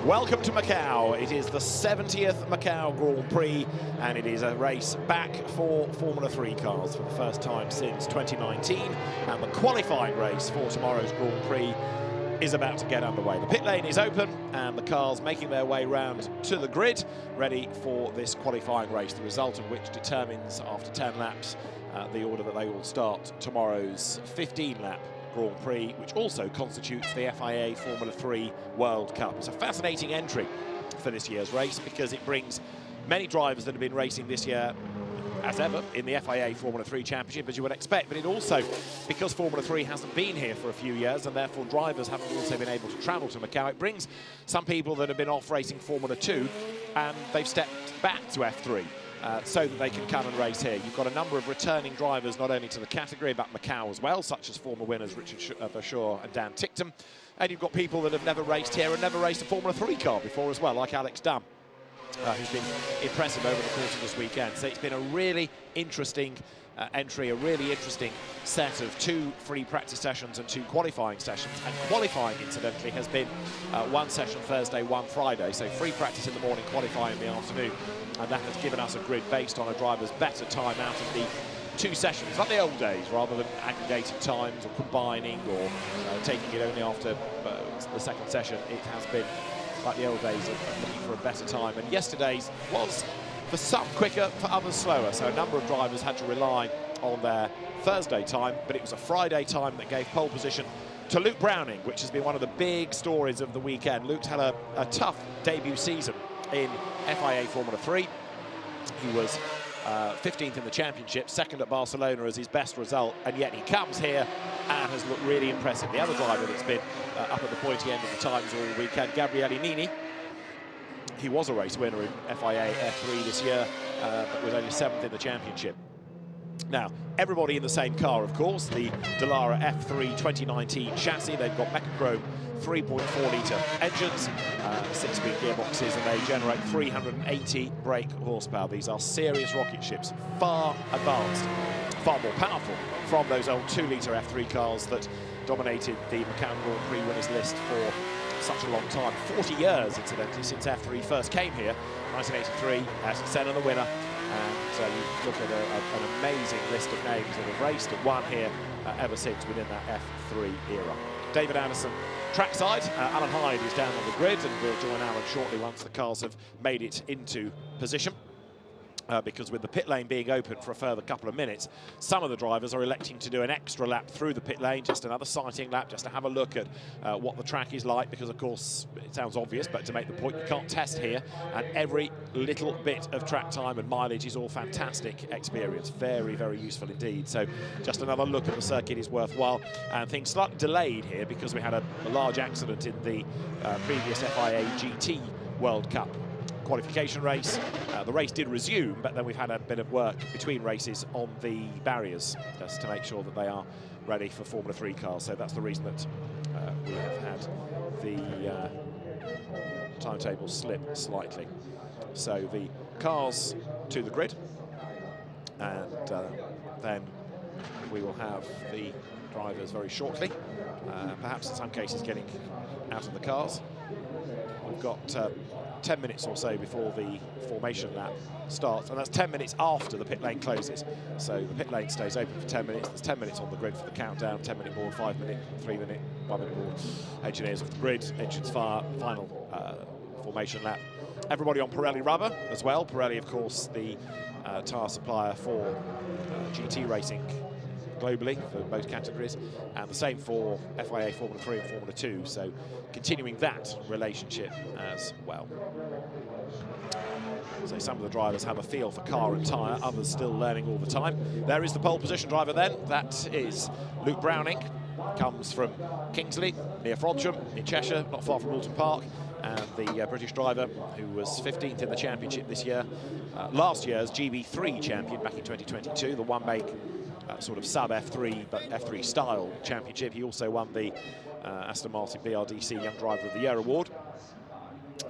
Welcome to Macau. It is the 70th Macau Grand Prix, and it is a race back for Formula 3 cars for the first time since 2019. And the qualifying race for tomorrow's Grand Prix is about to get underway. The pit lane is open, and the cars making their way round to the grid, ready for this qualifying race, the result of which determines, after 10 laps, the order that they will start tomorrow's 15-lap Grand Prix, which also constitutes the FIA Formula 3 World Cup. It's a fascinating entry for this year's race because it brings many drivers that have been racing this year, as ever, in the FIA Formula 3 Championship, as you would expect, but it also, because Formula 3 hasn't been here for a few years and therefore drivers haven't also been able to travel to Macau, it brings some people that have been off racing Formula 2 and they've stepped back to F3. So that they can come and race here. You've got a number of returning drivers, not only to the category, but Macau as well, such as former winners Richard Verschoor and Dan Ticktum. And you've got people that have never raced here and never raced a Formula 3 car before as well, like Alex Dunn, who's been impressive over the course of this weekend. So it's been a really interesting entry, a really interesting set of 2 free practice sessions and 2 qualifying sessions. And qualifying, incidentally, has been 1 session Thursday, 1 Friday. So free practice in the morning, qualifying in the afternoon. And that has given us a grid based on a driver's better time out of the 2 sessions, like the old days, rather than aggregating times or combining or taking it only after the second session. It has been like the old days of looking for a better time. And yesterday's was, for some, quicker, for others slower. So a number of drivers had to rely on their Thursday time, but it was a Friday time that gave pole position to Luke Browning, which has been one of the big stories of the weekend. Luke's had a tough debut season in FIA Formula 3. He was 15th in the championship, 2nd at Barcelona as his best result, and yet he comes here and has looked really impressive. The other driver that's been up at the pointy end of the times all weekend, Gabriele Nini, he was a race winner in FIA F3 this year, but was only 7th in the championship. Now, everybody in the same car, of course, the Dallara F3 2019 chassis. They've got Mechachrome 3.4-litre engines, 6-speed gearboxes, and they generate 380 brake horsepower. These are serious rocket ships, far advanced, far more powerful from those old 2-litre F3 cars that dominated the Macau Grand Prix winners list for such a long time. 40 years, incidentally, since F3 first came here, 1983, Ayrton Senna the winner. And you look at an amazing list of names that have raced and won here ever since within that F3 era. David Anderson trackside. Alan Hyde is down on the grid, and we'll join Alan shortly once the cars have made it into position. Because with the pit lane being open for a further couple of minutes, some of the drivers are electing to do an extra lap through the pit lane, just another sighting lap, just to have a look at what the track is like, because of course it sounds obvious, but to make the point, you can't test here, and every little bit of track time and mileage is all fantastic experience. Very, very useful indeed. So just another look at the circuit is worthwhile, and things slightly delayed here because we had a large accident in the previous FIA GT World Cup qualification race. The race did resume, but then we've had a bit of work between races on the barriers just to make sure that they are ready for Formula 3 cars. So that's the reason that we have had the timetable slip slightly. So the cars to the grid, and then we will have the drivers very shortly, perhaps in some cases getting out of the cars. We've got 10 minutes or so before the formation lap starts, and that's 10 minutes after the pit lane closes. So the pit lane stays open for 10 minutes. There's 10 minutes on the grid for the countdown, 10-minute board, 5-minute, 3-minute, 1-minute board. Engineers off the grid, engines fire, final formation lap. Everybody on Pirelli rubber as well. Pirelli, of course, the tyre supplier for GT racing globally for both categories, and the same for FIA Formula 3 and Formula 2, so continuing that relationship as well. So some of the drivers have a feel for car and tyre, others still learning all the time. There is the pole position driver then, that is Luke Browning, comes from Kingsley, near Frodsham in Cheshire, not far from Alton Park, and the British driver who was 15th in the championship this year, last year's GB3 champion back in 2022, the one-make sort of sub-F3, but F3 style championship. He also won the Aston Martin BRDC Young Driver of the Year award.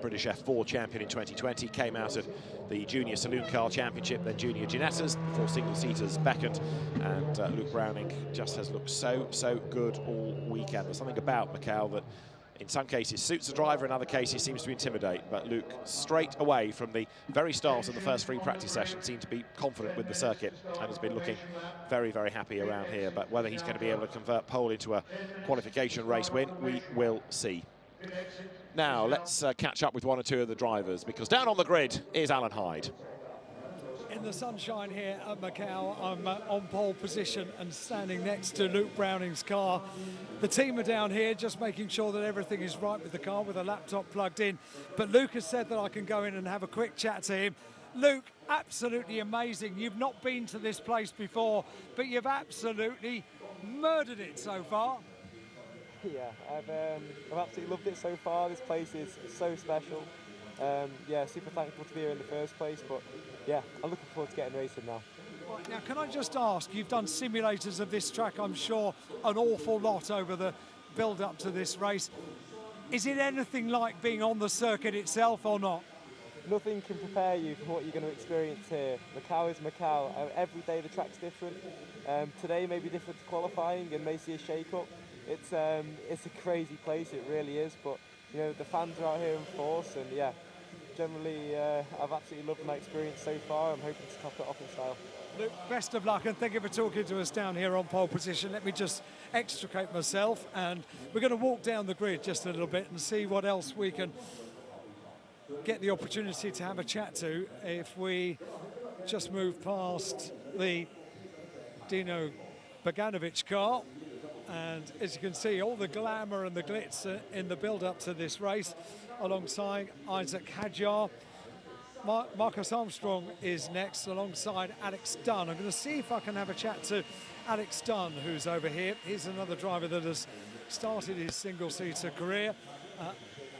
British F4 champion in 2020, came out of the Junior Saloon Car Championship, then Junior Ginettas, 4 single-seaters beckoned, and Luke Browning just has looked so good all weekend. There's something about Macau that in some cases suits the driver, in other cases seems to intimidate. But Luke, straight away from the very start of the first free practice session, seemed to be confident with the circuit and has been looking very, very happy around here. But whether he's going to be able to convert pole into a qualification race win, we will see. Now, let's catch up with one or two of the drivers, because down on the grid is Alan Hyde. In the sunshine here at Macau, I'm on pole position and standing next to Luke Browning's car. The team are down here just making sure that everything is right with the car, with a laptop plugged in. But Luke has said that I can go in and have a quick chat to him. Luke, absolutely amazing. You've not been to this place before, but you've absolutely murdered it so far. Yeah, I've absolutely loved it so far. This place is so special. Yeah, super thankful to be here in the first place, but yeah, I'm looking forward to getting racing now. Right, now, can I just ask, you've done simulators of this track, I'm sure, an awful lot over the build-up to this race. Is it anything like being on the circuit itself or not? Nothing can prepare you for what you're going to experience here. Macau is Macau. Every day the track's different. Today may be different to qualifying and may see a shake-up. It's a crazy place, it really is, but you know, the fans are out here in force, and yeah, generally I've absolutely loved my experience so far. I'm hoping to top it off in style. Luke, best of luck, and thank you for talking to us down here on pole position. Let me just extricate myself, and we're going to walk down the grid just a little bit and see what else we can get the opportunity to have a chat to. If we just move past the Dino Bogdanovic car, and as you can see, all the glamour and the glitz in the build-up to this race, alongside Isaac Hadjar. Marcus Armstrong is next, alongside Alex Dunn. I'm going to see if I can have a chat to Alex Dunn, who's over here. He's another driver that has started his single-seater career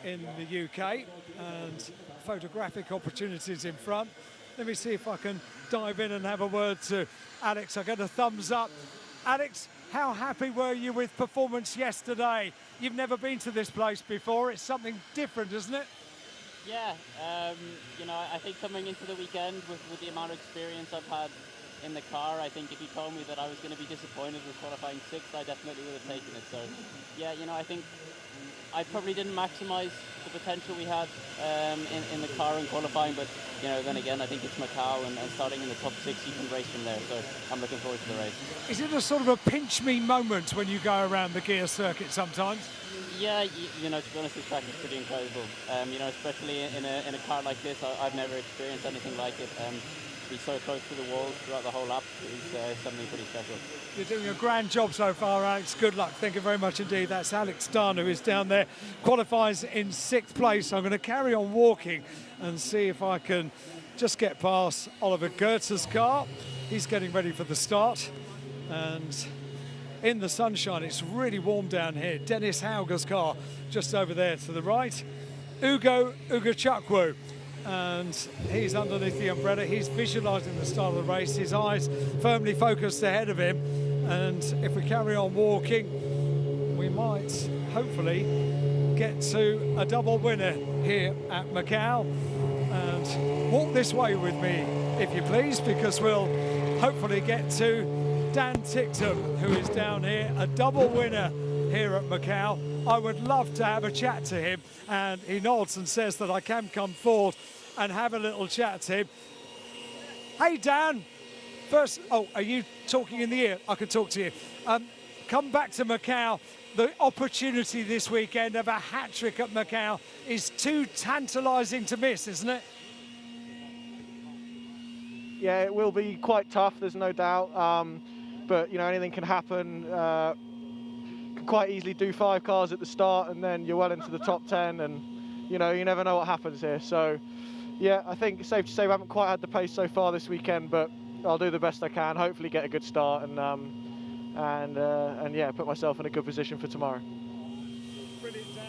in the UK, and photographic opportunities in front. Let me see if I can dive in and have a word to Alex. I get a thumbs up. Alex, how happy were you with performance yesterday? You've never been to this place before. It's something different, isn't it? Yeah, you know, I think coming into the weekend with the amount of experience I've had in the car, I think if you told me that I was going to be disappointed with qualifying sixth, I definitely would have taken it. So, yeah, you know, I think I probably didn't maximise the potential we had in the car in qualifying, but, you know, then again, I think it's Macau, and starting in the top six, you can race from there. So I'm looking forward to the race. Is it a sort of a pinch me moment when you go around the gear circuit sometimes? Yeah, you know, to be honest, this track is pretty incredible. You know, especially in a car like this, I've never experienced anything like it. Be so close to the wall throughout the whole lap is something pretty special. You're doing a grand job so far, Alex. Good luck. Thank you very much indeed. That's Alex Dunn, who is down there, qualifies in sixth place. I'm going to carry on walking and see if I can just get past Oliver Goetz's car. He's getting ready for the start, and in the sunshine, it's really warm down here. Dennis Hauger's car just over there to the right. Ugo Chukwu, and he's underneath the umbrella. He's visualising the start of the race. His eyes firmly focused ahead of him. And if we carry on walking, we might hopefully get to a double winner here at Macau. And walk this way with me, if you please, because we'll hopefully get to Dan Ticktum, who is down here, a double winner here at Macau. I would love to have a chat to him, and he nods and says that I can come forward and have a little chat to him. Hey, Dan. First, oh, are you talking in the ear? I can talk to you. Come back to Macau. The opportunity this weekend of a hat-trick at Macau is too tantalising to miss, isn't it? Yeah, it will be quite tough, there's no doubt. But, you know, anything can happen. Can quite easily do 5 cars at the start, and then you're well into the top 10, and, you know, you never know what happens here. So, yeah, I think it's safe to say we haven't quite had the pace so far this weekend, but I'll do the best I can, hopefully get a good start, and yeah, put myself in a good position for tomorrow. Brilliant, Dan.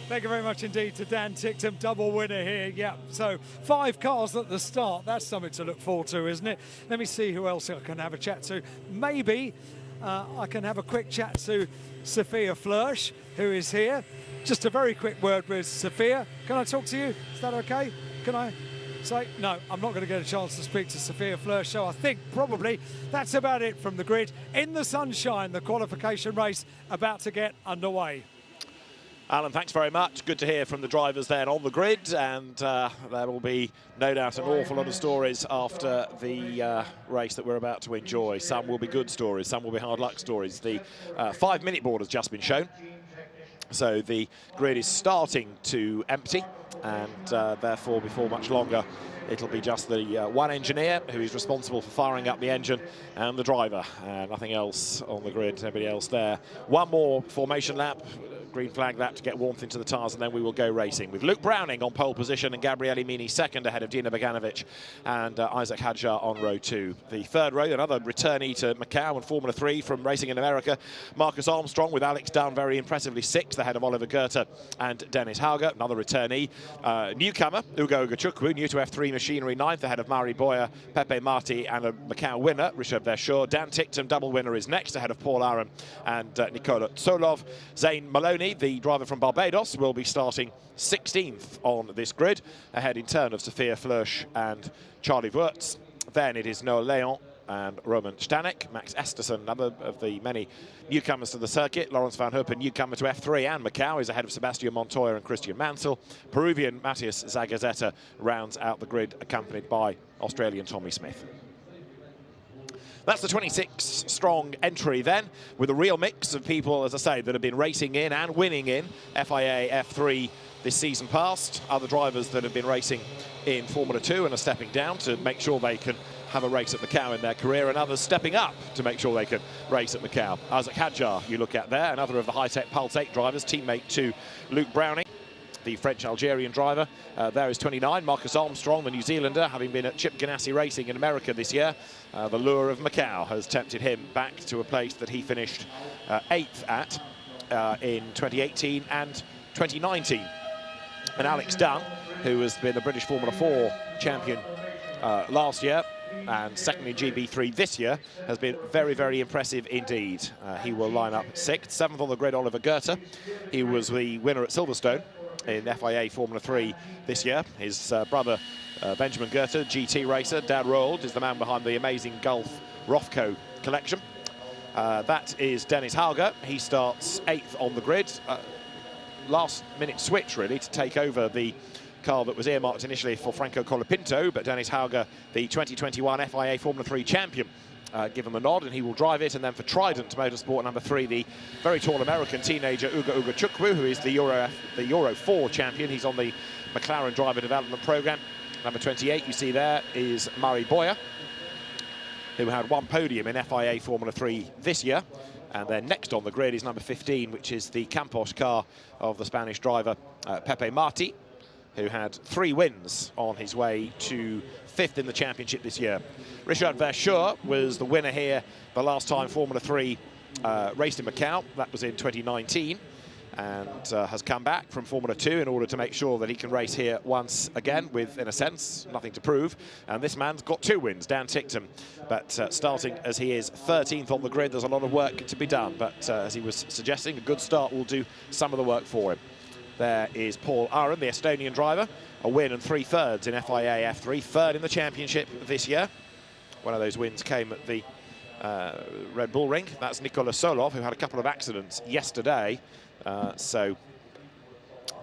Thank you very much indeed to Dan Ticktum, double winner here. Yeah, so 5 cars at the start. That's something to look forward to, isn't it? Let me see who else I can have a chat to. Maybe I can have a quick chat to Sophia Flörsch, who is here. Just a very quick word with Sophia. Can I talk to you? Is that okay? Can I say? No, I'm not going to get a chance to speak to Sophia Flörsch, so I think probably that's about it from the grid. In the sunshine, the qualification race about to get underway. Alan, thanks very much. Good to hear from the drivers then on the grid, and there will be no doubt an awful lot of stories after the race that we're about to enjoy. Some will be good stories, some will be hard luck stories. The 5-minute board has just been shown, so the grid is starting to empty, and therefore before much longer it'll be just the one engineer who is responsible for firing up the engine and the driver. Nothing else on the grid, nobody else there. One more formation lap, green flag that to get warmth into the tyres, and then we will go racing with Luke Browning on pole position and Gabriele Mini second ahead of Dina Beganovic and Isaac Hadjar on row 2. The third row, another returnee to Macau and Formula 3 from racing in America, Marcus Armstrong with Alex Dunn very impressively 6th ahead of Oliver Goethe and Dennis Hauger, another returnee. Newcomer, Ugo Ugachukwu, new to F3 Machinery 9th ahead of Mari Boyer, Pepe Marti and a Macau winner, Richard Verschoor. Dan Tickton, double winner, is next ahead of Paul Aron and Nikola Tsolov. Zane Maloney, the driver from Barbados, will be starting 16th on this grid, ahead in turn of Sophia Flörsch and Charlie Wurtz. Then it is Noah Leon and Roman Stanek. Max Esterson, another of the many newcomers to the circuit. Lawrence van Huppen, newcomer to F3 and Macau, is ahead of Sebastian Montoya and Christian Mansell. Peruvian Matthias Zagazeta rounds out the grid, accompanied by Australian Tommy Smith. That's the 26-strong entry then, with a real mix of people, as I say, that have been racing in and winning in FIA F3 this season past. Other drivers that have been racing in Formula 2 and are stepping down to make sure they can have a race at Macau in their career, and others stepping up to make sure they can race at Macau. Isaac Hadjar, you look at there, another of the high-tech Pulse 8 drivers, teammate to Luke Browning, the French-Algerian driver. There is 29, Marcus Armstrong, the New Zealander, having been at Chip Ganassi Racing in America this year. The lure of Macau has tempted him back to a place that he finished 8th at in 2018 and 2019. And Alex Dunn, who has been a British Formula 4 champion last year and second in GB3 this year, has been very, very impressive indeed. He will line up 6th. 7th on the grid, Oliver Goethe. He was the winner at Silverstone in FIA Formula 3 this year. His brother Benjamin Goethe, GT racer, Dad Roald, is the man behind the amazing Gulf Rothco collection. That is Dennis Hauger. He starts 8th on the grid. Last minute switch really to take over the car that was earmarked initially for Franco Colapinto, but Dennis Hauger, the 2021 FIA Formula 3 champion, give him a nod and he will drive it. And then for Trident Motorsport, number 3, the very tall American teenager Ugo Ugachukwu, who is the Euro 4 champion. He's on the McLaren driver development program. Number 28 you see there is Mari Boyer, who had 1 podium in FIA Formula 3 this year. And then next on the grid is number 15, which is the Campos car of the Spanish driver Pepe Marti, who had 3 wins on his way to 5th in the championship this year. Richard Verschoor was the winner here the last time Formula 3 raced in Macau. That was in 2019, and has come back from Formula 2 in order to make sure that he can race here once again with, in a sense, nothing to prove. And this man's got 2 wins, Dan Tickton. But starting as he is 13th on the grid, there's a lot of work to be done. But as he was suggesting, a good start will do some of the work for him. There is Paul Aron, the Estonian driver, a win and 3 thirds in FIA F3, 3rd in the championship this year. One of those wins came at the Red Bull Ring. That's Nikola Tsolov, who had a couple of accidents yesterday, so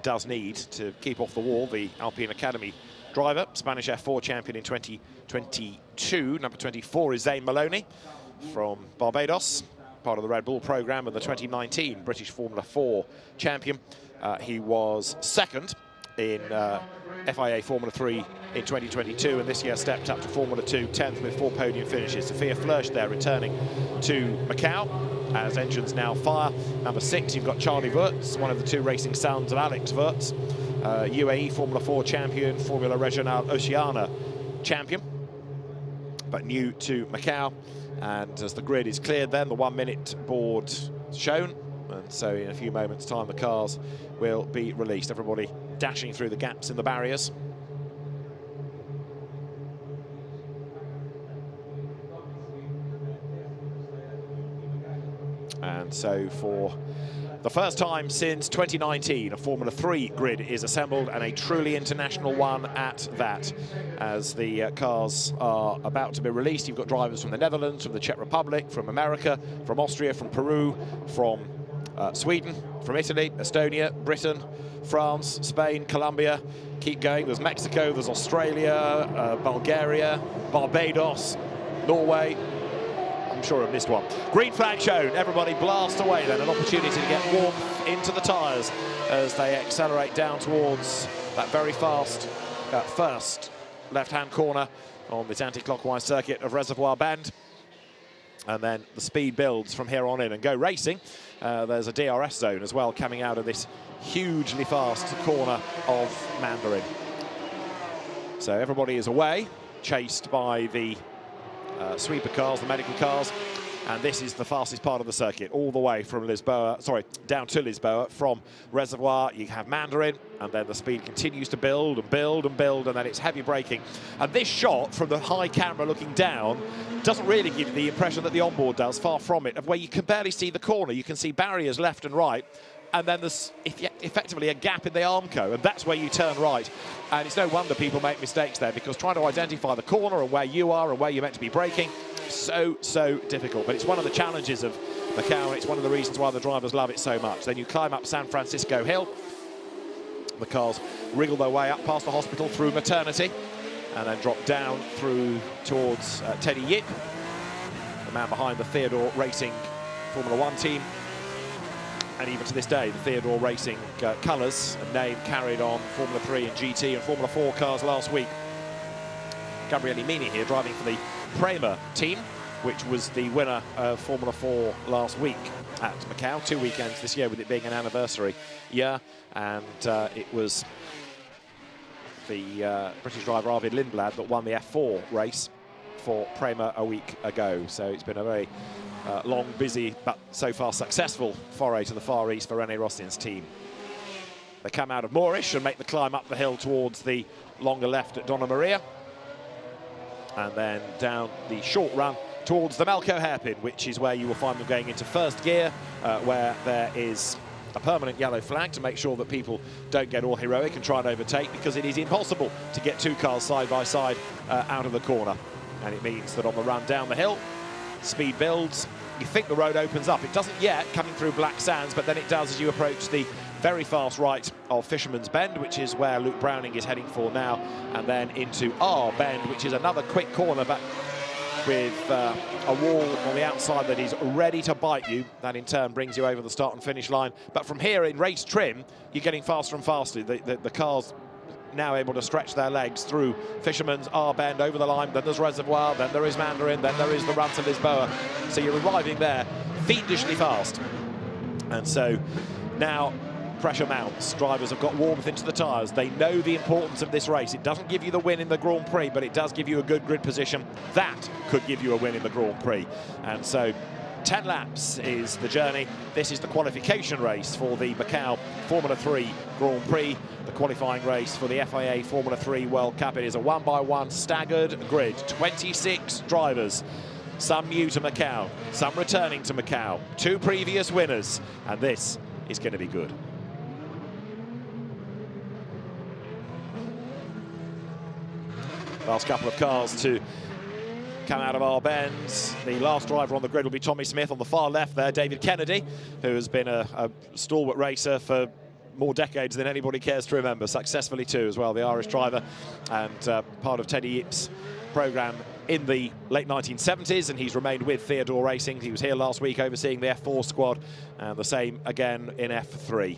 does need to keep off the wall. The Alpine Academy driver, Spanish F4 champion in 2022. Number 24 is Zane Maloney from Barbados, part of the Red Bull program, and the 2019 British Formula 4 champion. He was 2nd in FIA Formula 3 in 2022, and this year stepped up to Formula 2, 10th with 4 podium finishes. Sophia Flörsch there returning to Macau as engines now fire. Number 6, you've got Charlie Wurtz, one of the 2 racing sons of Alex Wurtz, UAE Formula 4 champion, Formula Regional Oceania champion, but new to Macau. And as the grid is cleared then, the 1-minute board shown, and so in a few moments time the cars will be released. Everybody dashing through the gaps in the barriers. And so for the first time since 2019, a Formula 3 grid is assembled, and a truly international one at that. As the cars are about to be released, you've got drivers from the Netherlands, from the Czech Republic, from America, from Austria, from Peru, from Sweden, from Italy, Estonia, Britain, France, Spain, Colombia. Keep going. There's Mexico, there's Australia, Bulgaria, Barbados, Norway. I'm sure I've missed one. Green flag shown. Everybody blast away then. An opportunity to get warmth into the tyres as they accelerate down towards that very fast first left-hand corner on this anti-clockwise circuit of Reservoir Bend. And then the speed builds from here on in and go racing. There's a DRS zone as well coming out of this hugely fast corner of Mandarin. So everybody is away, chased by the sweeper cars, the medical cars, and this is the fastest part of the circuit, all the way from Lisboa, sorry, down to Lisboa. From Reservoir, you have Mandarin, and then the speed continues to build and build and build, and then it's heavy braking. And this shot from the high camera looking down doesn't really give you the impression that the onboard does, far from it, of where you can barely see the corner. You can see barriers left and right, and then there's effectively a gap in the Armco, and that's where you turn right. And it's no wonder people make mistakes there, because trying to identify the corner and where you are and where you're meant to be braking, so difficult. But it's one of the challenges of Macau, and it's one of the reasons why the drivers love it so much. Then you climb up San Francisco Hill. The cars wriggle their way up past the hospital through maternity, and then drop down through towards Teddy Yip, the man behind the Theodore Racing Formula One team. And even to this day, the Theodore Racing colours and name carried on Formula 3 and GT and Formula 4 cars last week. Gabriele Mini here driving for the Prema team, which was the winner of Formula 4 last week at Macau. 2 weekends this year, with it being an anniversary year. And it was the British driver Arvid Lindblad that won the F4 race for Prema a week ago. So it's been a very long, busy, but so far successful foray to the Far East for René Rossin's team. They come out of Moorish and make the climb up the hill towards the longer left at Donna Maria, and then down the short run towards the Melco hairpin, which is where you will find them going into first gear, where there is a permanent yellow flag to make sure that people don't get all heroic and try and overtake, because it is impossible to get two cars side by side out of the corner. And it means that on the run down the hill, speed builds. You think the road opens up. It doesn't yet, coming through Black Sands, but then it does as you approach the very fast right of Fisherman's Bend, which is where Luke Browning is heading for now, and then into R Bend, which is another quick corner, but with a wall on the outside that is ready to bite you. That in turn brings you over the start and finish line. But from here in race trim, you're getting faster and faster. The cars now able to stretch their legs through Fisherman's, R Bend, over the line, then there's Reservoir, then there is Mandarin, then there is the run to Lisboa. So you're arriving there fiendishly fast. And so now pressure mounts. Drivers have got warmth into the tyres. They know the importance of this race. It doesn't give you the win in the Grand Prix, but it does give you a good grid position. That could give you a win in the Grand Prix. And so 10 laps is the journey. This is the qualification race for the Macau Formula 3 Grand Prix, the qualifying race for the FIA Formula 3 World Cup. It is a one-by-one staggered grid, 26 drivers, some new to Macau, some returning to Macau, 2 previous winners, and this is going to be good. Last couple of cars to come out of our bends. The last driver on the grid will be Tommy Smith. On the far left there, David Kennedy, who has been a stalwart racer for more decades than anybody cares to remember, successfully too as well, the Irish driver, and part of Teddy Yip's programme in the late 1970s, and he's remained with Theodore Racing. He was here last week overseeing the F4 squad, and the same again in F3.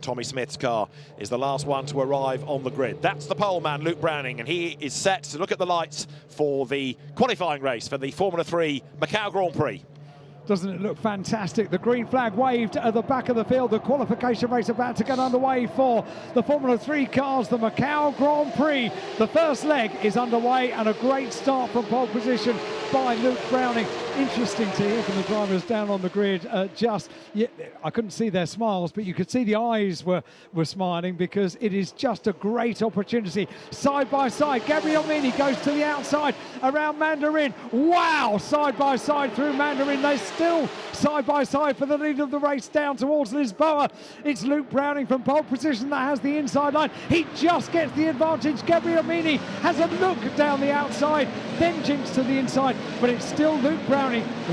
Tommy Smith's car is the last one to arrive on the grid. That's the pole man, Luke Browning, and he is set to look at the lights for the qualifying race for the Formula 3 Macau Grand Prix. Doesn't it look fantastic? The green flag waved at the back of the field. The qualification race about to get underway for the Formula 3 cars, the Macau Grand Prix. The first leg is underway, and a great start from pole position by Luke Browning. Interesting to hear from the drivers down on the grid. I couldn't see their smiles, but you could see the eyes were smiling, because it is just a great opportunity. Side by side, Gabriele Mini goes to the outside around Mandarin. Wow, side by side through Mandarin. They still side by side for the lead of the race down towards Lisboa. It's Luke Browning from pole position that has the inside line. He just gets the advantage. Gabriele Mini has a look down the outside, then jinks to the inside, but it's still Luke Browning.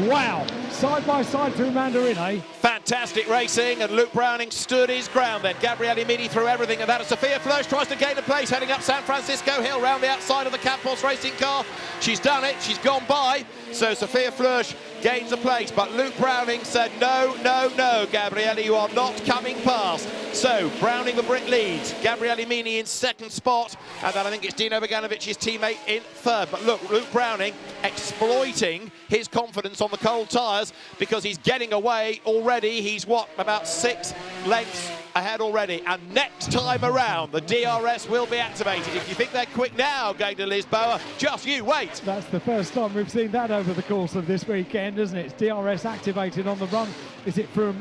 Wow, side by side through Mandarin, eh? Fantastic racing, and Luke Browning stood his ground then. Gabriele Mini threw everything, and that is Sophia Flörsch tries to gain a place, heading up San Francisco Hill round the outside of the Campos racing car. She's done it, she's gone by, so Sophia Flörsch gains a place, but Luke Browning said, no, no, no, Gabriele, you are not coming past. So, Browning the Brit leads, Gabriele Mini in second spot, and then I think it's Dino Boganovic's teammate in third. But look, Luke Browning exploiting his confidence on the cold tyres, because he's getting away already. He's, what, about 6 lengths ahead already, and next time around the DRS will be activated. If you think they're quick now going to Lisboa, just you wait. That's the first time we've seen that over the course of this weekend, isn't it? It's DRS activated on the run. Is it from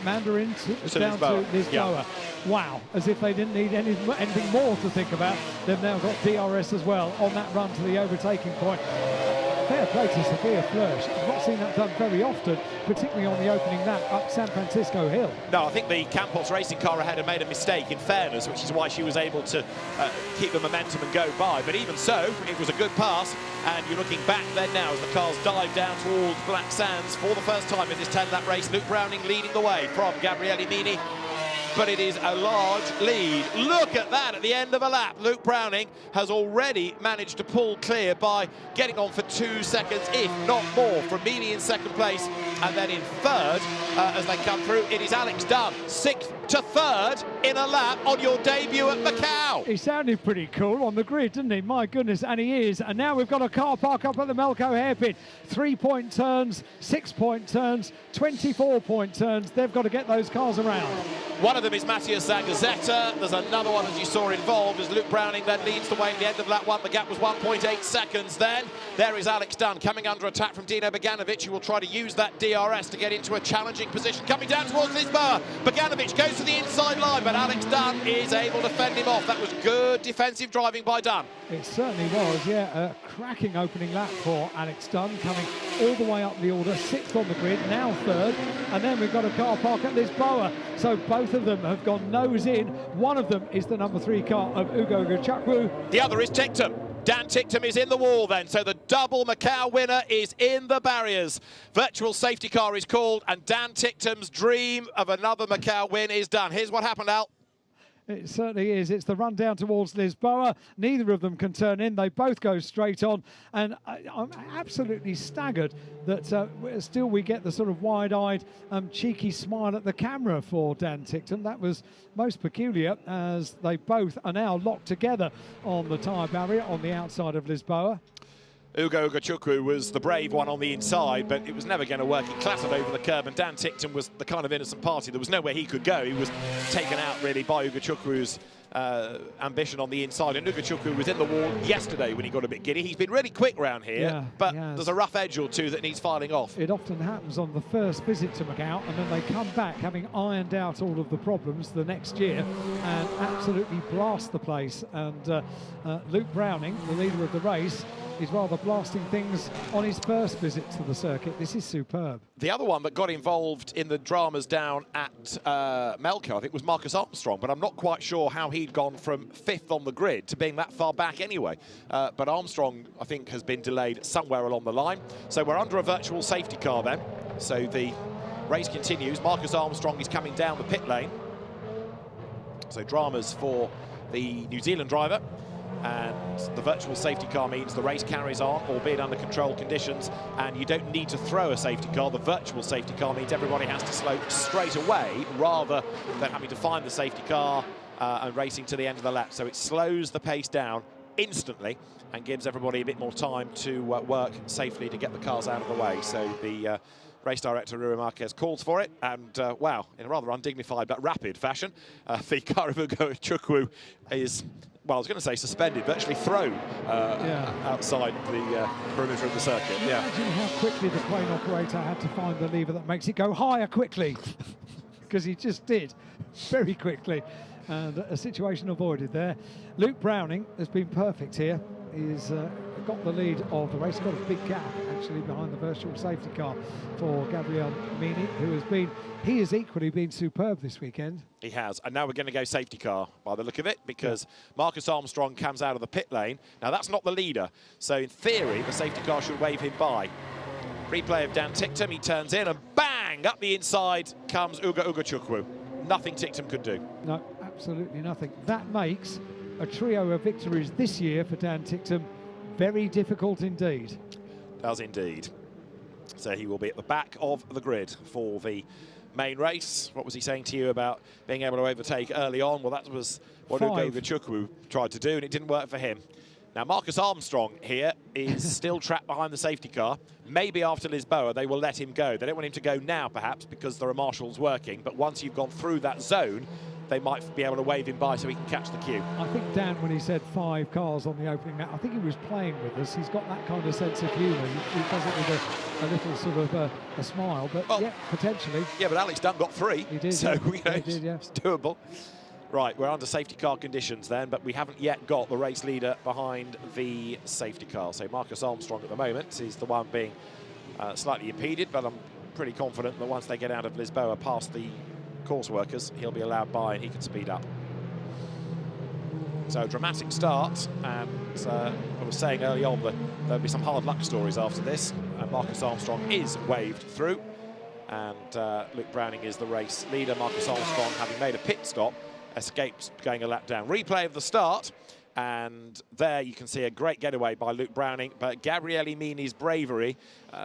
Mandarin down to Lisboa? Yeah. Wow, as if they didn't need anything more to think about. They've now got DRS as well on that run to the overtaking point. Fair play to Sophia Flörsch. I've not seen that done very often, particularly on the opening lap up San Francisco Hill. No, I think the Campos racing car ahead had made a mistake, in fairness, which is why she was able to keep the momentum and go by. But even so, it was a good pass, and you're looking back then now as the cars dive down towards Black Sands for the first time in this 10-lap race. Luke Browning leading the way from Gabriele Mini, but it is a large lead. Look at that at the end of a lap. Luke Browning has already managed to pull clear by getting on for 2 seconds, if not more, from Mini in second place, and then in third as they come through. It is Alex Dunn, 6th to 3rd in a lap on your debut at Macau. He sounded pretty cool on the grid, didn't he? My goodness, and he is. And now we've got a car park up at the Melco hairpin. 3-point turns, 6-point turns, 24-point turns. They've got to get those cars around. One of them is Matthias Zagazzetta. There's another one, as you saw, involved as Luke Browning then leads the way at the end of lap 1. The gap was 1.8 seconds then. There is Alex Dunn coming under attack from Dino Boganovic, who will try to use that DRS to get into a challenging position. Coming down towards Lisboa. Boganovic goes to the inside line, but Alex Dunn is able to fend him off. That was good defensive driving by Dunn. It certainly was, yeah. A cracking opening lap for Alex Dunn, coming all the way up the order, 6th on the grid, now 3rd. And then we've got a car park at Lisboa. So both of them have gone nose in. One of them is the number 3 car of Ugo Gachukwu. The other is Ticktum. Dan Ticktum is in the wall then, so the double Macau winner is in the barriers. Virtual safety car is called, and Dan Ticktum's dream of another Macau win is done. Here's what happened, Al. It certainly is. It's the run down towards Lisboa. Neither of them can turn in. They both go straight on. And I'm absolutely staggered that still we get the sort of wide-eyed, cheeky smile at the camera for Dan Ticktum. That was most peculiar, as they both are now locked together on the tyre barrier on the outside of Lisboa. Ugo Gachukwu was the brave one on the inside, but it was never going to work. He clattered over the curb, and Dan Ticktum was the kind of innocent party. There was nowhere he could go. He was taken out, really, by Ugo Gachukwu's ambition on the inside. And Ugo Gachukwu was in the wall yesterday when he got a bit giddy. He's been really quick round here, but there's a rough edge or two that needs filing off. It often happens on the first visit to Macau, and then they come back having ironed out all of the problems the next year and absolutely blast the place. And Luke Browning, the leader of the race, is rather blasting things on his first visit to the circuit. This is superb. The other one that got involved in the dramas down at Melco, I think, was Marcus Armstrong, but I'm not quite sure how he'd gone from 5th on the grid to being that far back anyway. But Armstrong, I think, has been delayed somewhere along the line. So we're under a virtual safety car then. So the race continues. Marcus Armstrong is coming down the pit lane. So dramas for the New Zealand driver. And the virtual safety car means the race carries on, albeit under controlled conditions, and you don't need to throw a safety car. The virtual safety car means everybody has to slow straight away rather than having to find the safety car and racing to the end of the lap. So it slows the pace down instantly and gives everybody a bit more time to work safely to get the cars out of the way. So the race director, Rui Marquez, calls for it, and wow, in a rather undignified but rapid fashion, the car of Ugo Gachukwu is, well, I was going to say suspended, but actually thrown outside the perimeter of the circuit. Imagine how quickly the crane operator had to find the lever that makes it go higher quickly, because he just did very quickly, and a situation avoided there. Luke Browning has been perfect here. He's got the lead of the race, got a big gap actually behind the virtual safety car for Gabriele Mini, he has equally been superb this weekend. He has, and now we're going to go safety car by the look of it, because Marcus Armstrong comes out of the pit lane. Now that's not the leader, so in theory the safety car should wave him by. Replay of Dan Ticktum, he turns in and bang, up the inside comes Uga Chukwu. Nothing Ticktum could do. No, absolutely nothing. That makes a trio of victories this year for Dan Ticktum very difficult indeed. Does indeed. So he will be at the back of the grid for the main race. What was he saying to you about being able to overtake early on? Well, that was what Uga Chukwu tried to do, and it didn't work for him. Now, Marcus Armstrong here is still trapped behind the safety car. Maybe after Lisboa, they will let him go. They don't want him to go now, perhaps, because there are marshals working. But once you've gone through that zone, they might be able to wave him by so he can catch the queue. I think Dan, when he said 5 cars on the opening lap, I think he was playing with us. He's got that kind of sense of humour. He does it with a little sort of a smile. But well, yeah, potentially. Yeah, but Alex Dunn got 3. He did. So, yeah. you know, he did, yeah. It's doable. Right, we're under safety car conditions then, but we haven't yet got the race leader behind the safety car. So Marcus Armstrong at the moment is the one being slightly impeded, but I'm pretty confident that once they get out of Lisboa past the course workers, he'll be allowed by and he can speed up. So dramatic start, and I was saying early on that there'll be some hard luck stories after this. Marcus Armstrong is waved through, and Luke Browning is the race leader. Marcus Armstrong, having made a pit stop, escapes going a lap down. Replay of the start, and there you can see a great getaway by Luke Browning, but Gabriele Mini's bravery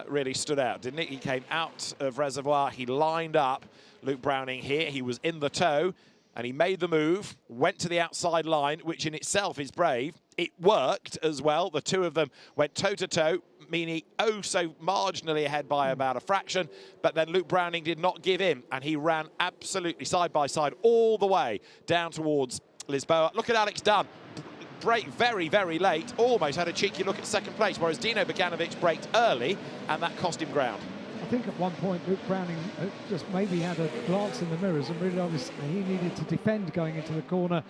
really stood out, didn't it? He came out of reservoir, he lined up Luke Browning here, he was in the tow, and he made the move, went to the outside line, which in itself is brave. It worked as well. The two of them went toe-to-toe. Mini oh so marginally ahead by about a fraction, but then Luke Browning did not give in, and he ran absolutely side by side all the way down towards Lisboa. Look at Alex Dunn. Brake very, very late, almost had a cheeky look at second place, whereas Dino Boganovic braked early, and that cost him ground. I think at one point Luke Browning just maybe had a glance in the mirrors and realised he needed to defend going into the corner,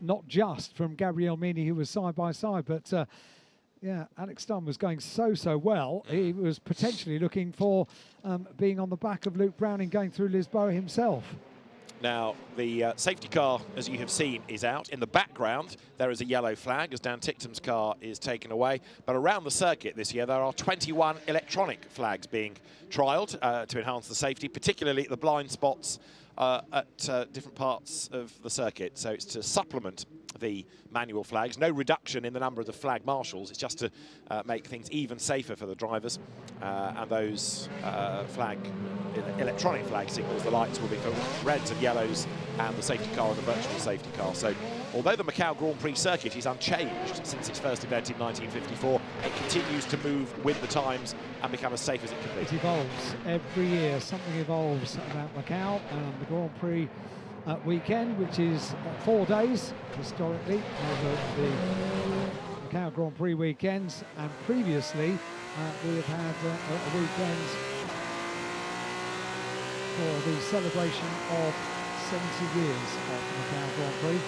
not just from Gabriele Mini, who was side by side, but yeah, Alex Dunn was going so well. He was potentially looking for being on the back of Luke Browning going through Lisboa himself. Now, the safety car, as you have seen, is out. In the background, there is a yellow flag as Dan Ticktum's car is taken away. But around the circuit this year, there are 21 electronic flags being trialled to enhance the safety, particularly at the blind spots at different parts of the circuit. So it's to supplement the manual flags. No reduction in the number of the flag marshals. It's just to make things even safer for the drivers. And those electronic flag signals, the lights will be for reds and yellows, and the safety car and the virtual safety car. So although the Macau Grand Prix circuit is unchanged since its first event in 1954, it continues to move with the times and become as safe as it can be. It evolves every year. Something evolves about Macau and the Grand Prix weekend, which is 4 days historically over the Macau Grand Prix weekends, and previously we have had a weekend for the celebration of 70 years of Macau Grand Prix.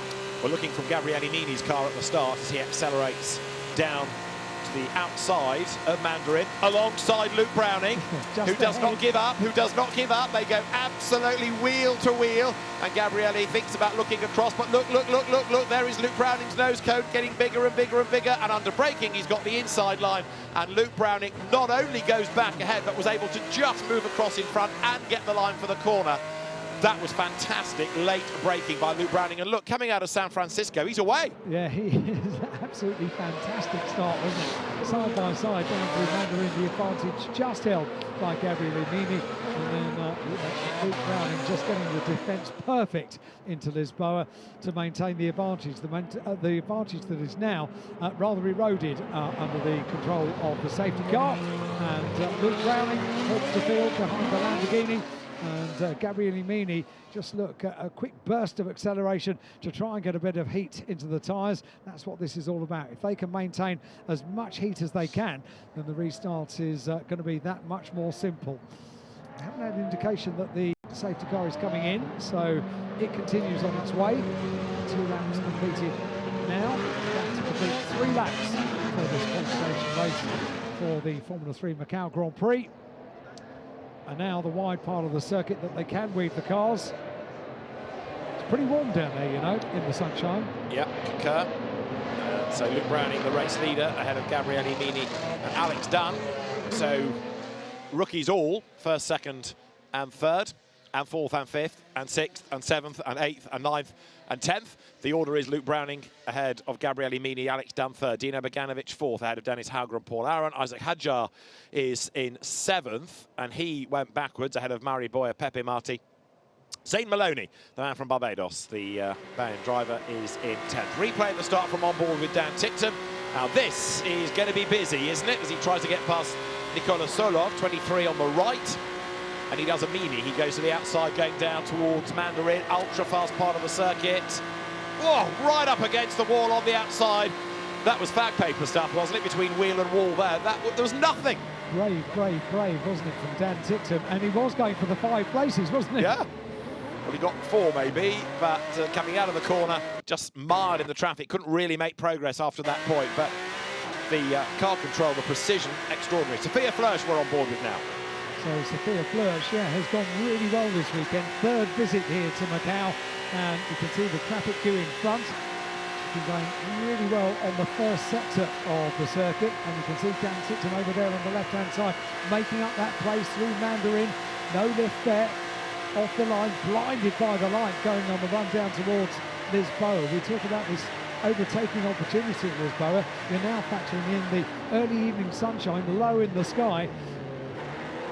We're looking from Gabriele Mini's car at the start as he accelerates down to the outside of Mandarin alongside Luke Browning, who does not give up, They go absolutely wheel to wheel, and Gabriele thinks about looking across, but look, there is Luke Browning's nose cone getting bigger and bigger and bigger, and under braking he's got the inside line, and Luke Browning not only goes back ahead but was able to just move across in front and get the line for the corner. That was fantastic late braking by Luke Browning, and look, coming out of San Francisco, he's away. Yeah, he is absolutely fantastic start, wasn't it? Side by side down through Mandarin, the advantage just held by Gabriele Mini, and then Luke Browning just getting the defence perfect into Lisboa to maintain the advantage. The advantage that is now rather eroded under the control of the safety car, and Luke Browning heads the field behind the Lamborghini. And Gabriele Mini, just look, a quick burst of acceleration to try and get a bit of heat into the tyres. That's what this is all about. If they can maintain as much heat as they can, then the restart is going to be that much more simple. I haven't had an indication that the safety car is coming in, so it continues on its way. 2 laps completed now. That's to complete 3 laps for this qualification race for the Formula 3 Macau Grand Prix. And now the wide part of the circuit that they can weave the cars. It's pretty warm down there, you know, in the sunshine. Yep, concur. So Luke Browning, the race leader, ahead of Gabriele Mini and Alex Dunn. So rookies all, first, second and third, and fourth and fifth, and sixth and seventh and eighth and ninth and 10th. The order is Luke Browning ahead of Gabriele Mini, Alex Dunn third, Dino Beganovic fourth ahead of Dennis Hauger and Paul Aron. Isaac Hadjar is in seventh, and he went backwards ahead of Mari Boyer, Pepe Marti. Zane Maloney, the man from Barbados, the Bahrain driver, is in 10th. Replay at the start from on board with Dan Tickton. Now this is going to be busy, isn't it, as he tries to get past Nikola Solov, 23 on the right. And he does a Mini. He goes to the outside, going down towards Mandarin, ultra-fast part of the circuit. Whoa, right up against the wall on the outside. That was fag paper stuff, wasn't it, between wheel and wall there? There was nothing. Brave, wasn't it, from Dan Tickton? And he was going for the 5 places, wasn't he? Yeah. Well, he got 4 maybe, but coming out of the corner, just marred in the traffic. Couldn't really make progress after that point, but the car control, the precision, extraordinary. Sophia Flörsch we're on board with now. So Sophia Flörsch, has gone really well this weekend. 3rd visit here to Macau, and you can see the traffic queue in front. She's been going really well on the first sector of the circuit, and you can see Dan Tickton over there on the left-hand side, making up that place through Mandarin. No lift there, off the line, blinded by the light, going on the run down towards Lisboa. We talk about this overtaking opportunity at Lisboa. You're now factoring in the early evening sunshine, low in the sky.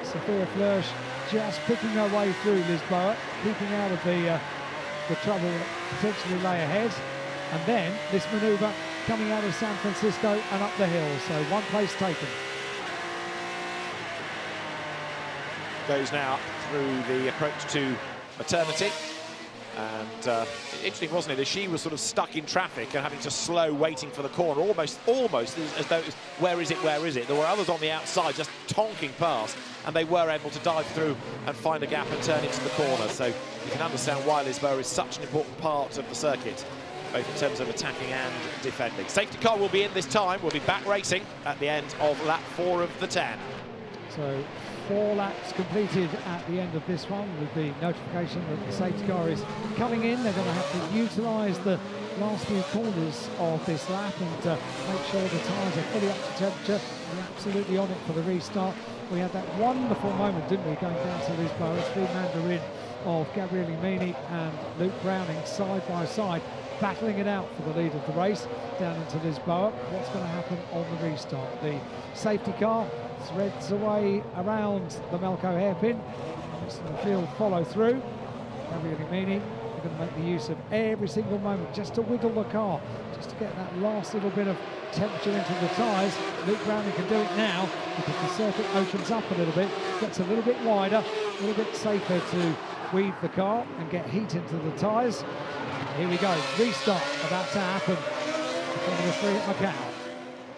Sophia Flörsch just picking her way through Lisboa, keeping out of the trouble that potentially lay ahead. And then this manoeuvre coming out of San Francisco and up the hill. So 1 place taken. Goes now through the approach to maternity. And interesting, wasn't it, as she was sort of stuck in traffic and having to slow, waiting for the corner, almost as though it was, where is it? There were others on the outside just tonking past, and they were able to dive through and find a gap and turn into the corner. So you can understand why Lisboa is such an important part of the circuit, both in terms of attacking and defending. Safety car will be in this time. We'll be back racing at the end of lap 4 of the 10. So 4 laps completed at the end of this one, with the notification that the safety car is coming in. They're going to have to utilise the last few corners of this lap and make sure the tyres are fully up to temperature. We're absolutely on it for the restart. We had that wonderful moment, didn't we, going down to Lisboa through Mandarin, of Gabriele Mini and Luke Browning side by side, battling it out for the lead of the race down into Lisboa. What's going to happen on the restart? The safety car threads away around the Melco hairpin. The field follow through. Gabriele Mini are going to make the use of every single moment just to wiggle the car, just to get that last little bit of temperature into the tyres. Luke Browning can do it now because the circuit opens up a little bit, gets a little bit wider, a little bit safer to weave the car and get heat into the tyres. Here we go, restart about to happen. Formula 3 at Macau.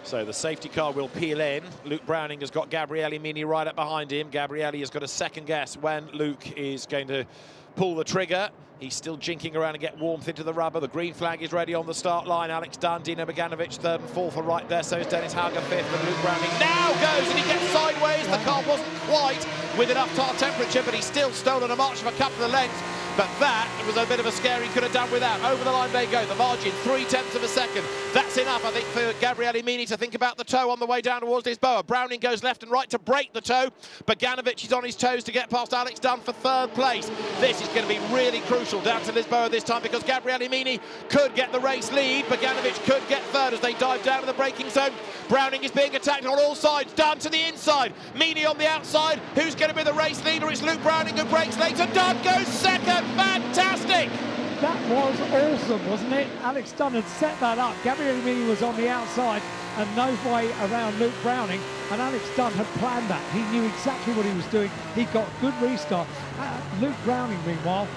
So the safety car will peel in. Luke Browning has got Gabriele Mini right up behind him. Gabriele has got a second guess when Luke is going to pull the trigger. He's still jinking around and get warmth into the rubber. The green flag is ready on the start line. Alex Dunn, Dino Beganovic, 3rd and 4th are right there. So is Dennis Hauger, 5th, and Luke Browning now goes, and he gets sideways. The car wasn't quite with enough tire temperature, but he's still stolen a march of a couple of lengths. But that was a bit of a scare he could have done without. Over the line they go. The margin, 0.3 of a second. That's enough, I think, for Gabriele Mini to think about the toe on the way down towards Lisboa. Browning goes left and right to break the toe. Beganovic is on his toes to get past Alex Dunn for 3rd place. This is going to be really crucial down to Lisboa this time, because Gabriele Mini could get the race lead. Beganovic could get 3rd as they dive down to the braking zone. Browning is being attacked on all sides. Dunn to the inside. Mini on the outside. Who's going to be the race leader? It's Luke Browning who breaks later. Dunn goes 2nd. Fantastic! That was awesome, wasn't it? Alex Dunn had set that up. Gabriele Mini was on the outside and no way around Luke Browning, and Alex Dunn had planned that. He knew exactly what he was doing. He got a good restart. Luke Browning, meanwhile,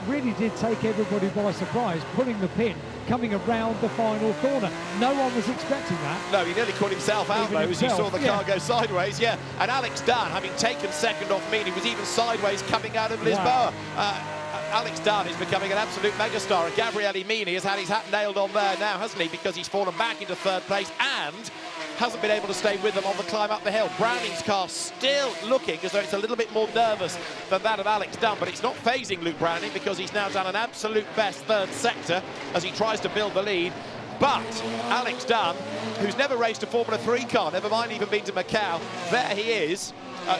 really did take everybody by surprise, putting the pin, coming around the final corner. No one was expecting that. No, he nearly caught himself out, though, as he saw the car go sideways, yeah. And Alex Dunn, having taken 2nd off Mini, was even sideways coming out of Lisboa. Wow. Alex Dunn is becoming an absolute megastar, and Gabriele Mini has had his hat nailed on there now, hasn't he? Because he's fallen back into 3rd place and hasn't been able to stay with them on the climb up the hill. Browning's car still looking as though it's a little bit more nervous than that of Alex Dunn, but it's not phasing Luke Browning, because he's now done an absolute best 3rd sector as he tries to build the lead. But Alex Dunn, who's never raced a Formula 3 car, never mind even been to Macau, there he is.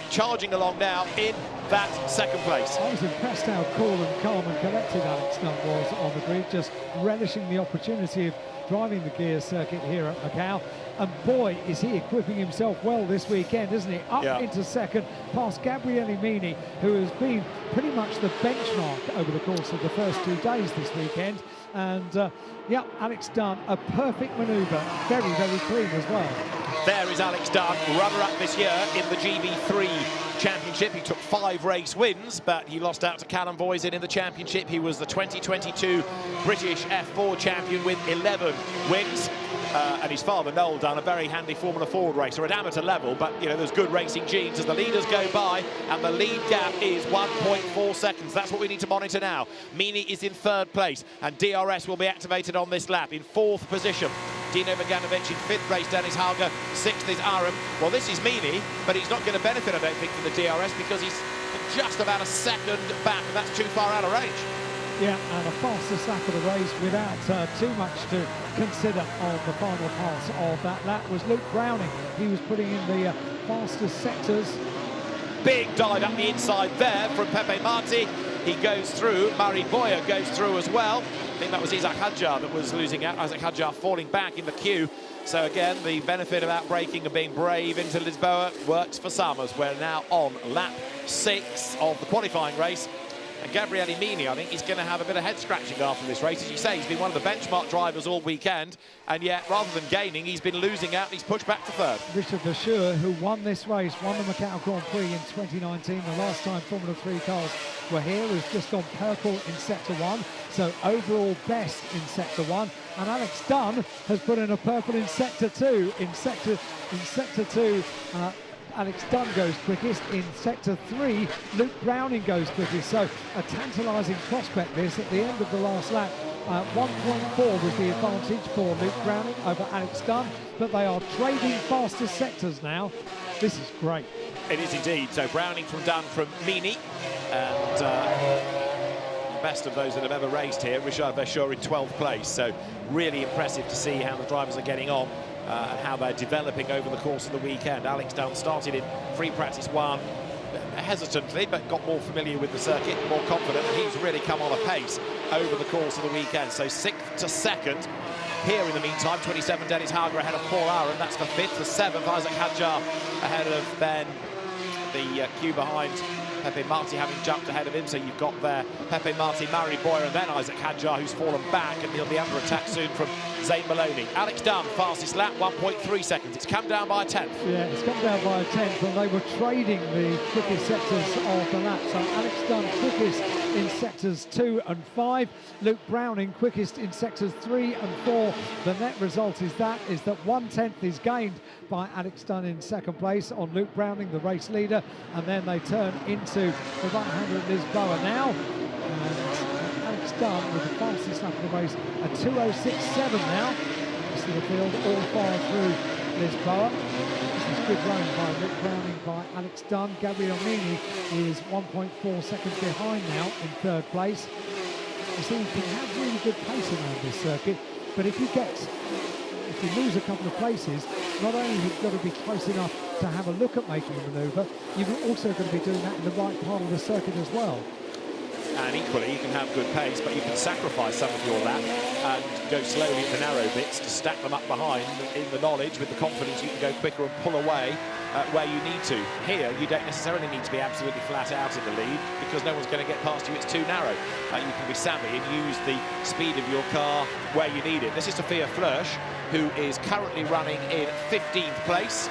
charging along now in that second place. I was impressed how cool and calm and collected Alex Dunn was on the grid, just relishing the opportunity of driving the gear circuit here at Macau. And boy, is he equipping himself well this weekend, isn't he? Up into second, past Gabriele Mini, who has been pretty much the benchmark over the course of the first 2 days this weekend. And yeah, Alex Dunn, a perfect manoeuvre, very, very clean as well. There is Alex Dunn, runner-up this year in the GB3 Championship. He took 5 race wins, but he lost out to Callum Boysen in the Championship. He was the 2022 British F4 champion with 11 wins. And his father, Noel Dunn, a very handy Formula Ford racer at amateur level, but, you know, there's good racing genes as the leaders go by, and the lead gap is 1.4 seconds. That's what we need to monitor now. Mini is in 3rd place, and DRS will be activated on this lap in 4th position. Dino Beganovic in 5th place, Dennis Hauger, 6th is Aram. Well, this is Mini, but he's not going to benefit, I don't think, from the DRS because he's just about a second back, and that's too far out of range. Yeah, and a fastest lap of the race without too much to consider on the final pass of that lap was Luke Browning. He was putting in the fastest sectors. Big dive up the inside there from Pepe Marti. He goes through. Mari Boyer goes through as well. I think that was Isaac Hadjar that was losing out. Isaac Hadjar falling back in the queue. So again, the benefit of out braking and being brave into Lisboa works for Summers. We're now on lap 6 of the qualifying race. And Gabriele Mini, I think he's going to have a bit of head-scratching after this race. As you say, he's been one of the benchmark drivers all weekend, and yet, rather than gaining, he's been losing out, and he's pushed back to 3rd. Richard Verschoor, who won this race, won the Macau Grand Prix in 2019, the last time Formula 3 cars were here, has just gone purple in Sector 1, so overall best in Sector 1. And Alex Dunn has put in a purple in Sector 2. In Sector 2, Alex Dunn goes quickest. In Sector 3, Luke Browning goes quickest. So a tantalising prospect this at the end of the last lap. 1.4 was the advantage for Luke Browning over Alex Dunn, but they are trading fastest sectors now. This is great. It is indeed. So Browning from Dunn from Mini, and best of those that have ever raced here, Richard Verschoor in 12th place. So really impressive to see how the drivers are getting on. And how they're developing over the course of the weekend. Alex Dunn started in free practice 1 hesitantly, but got more familiar with the circuit, more confident, and he's really come on a pace over the course of the weekend. So 6th to 2nd. Here in the meantime, 27 Dennis Hauger ahead of Paul Aram, that's for 5th. For 7th, Isaac Hadjar ahead of then the queue behind Pepe Marti, having jumped ahead of him. So you've got there Pepe Marti, Mari Boyer, and then Isaac Hadjar, who's fallen back, and he'll be under attack soon from Zane Maloney. Alex Dunn, fastest lap, 1.3 seconds. It's come down by a 10th. Yeah, it's come down by a 10th, and they were trading the quickest sectors of the lap. So Alex Dunn quickest in sectors 2 and 5. Luke Browning quickest in sectors 3 and 4. The net result is that 1/10 is gained by Alex Dunn in 2nd place on Luke Browning, the race leader, and then they turn into the right-hander at Lisboa now. And Alex Dunn with the fastest lap of the race at 2:06.7 now. Rest of the field all far through Lisboa. This is good running by Luke Browning, by Alex Dunn. Gabriele Mini is 1.4 seconds behind now in 3rd place. You see, you can have really good pace around this circuit, but if you lose a couple of places, not only have you got to be close enough to have a look at making a manoeuvre, you've also got to be doing that in the right part of the circuit as well. And equally, you can have good pace, but you can sacrifice some of your lap and go slowly at the narrow bits to stack them up behind in the knowledge, with the confidence you can go quicker and pull away where you need to. Here, you don't necessarily need to be absolutely flat out in the lead because no one's going to get past you. It's too narrow. You can be savvy and use the speed of your car where you need it. This is Sophia Flörsch, who is currently running in 15th place.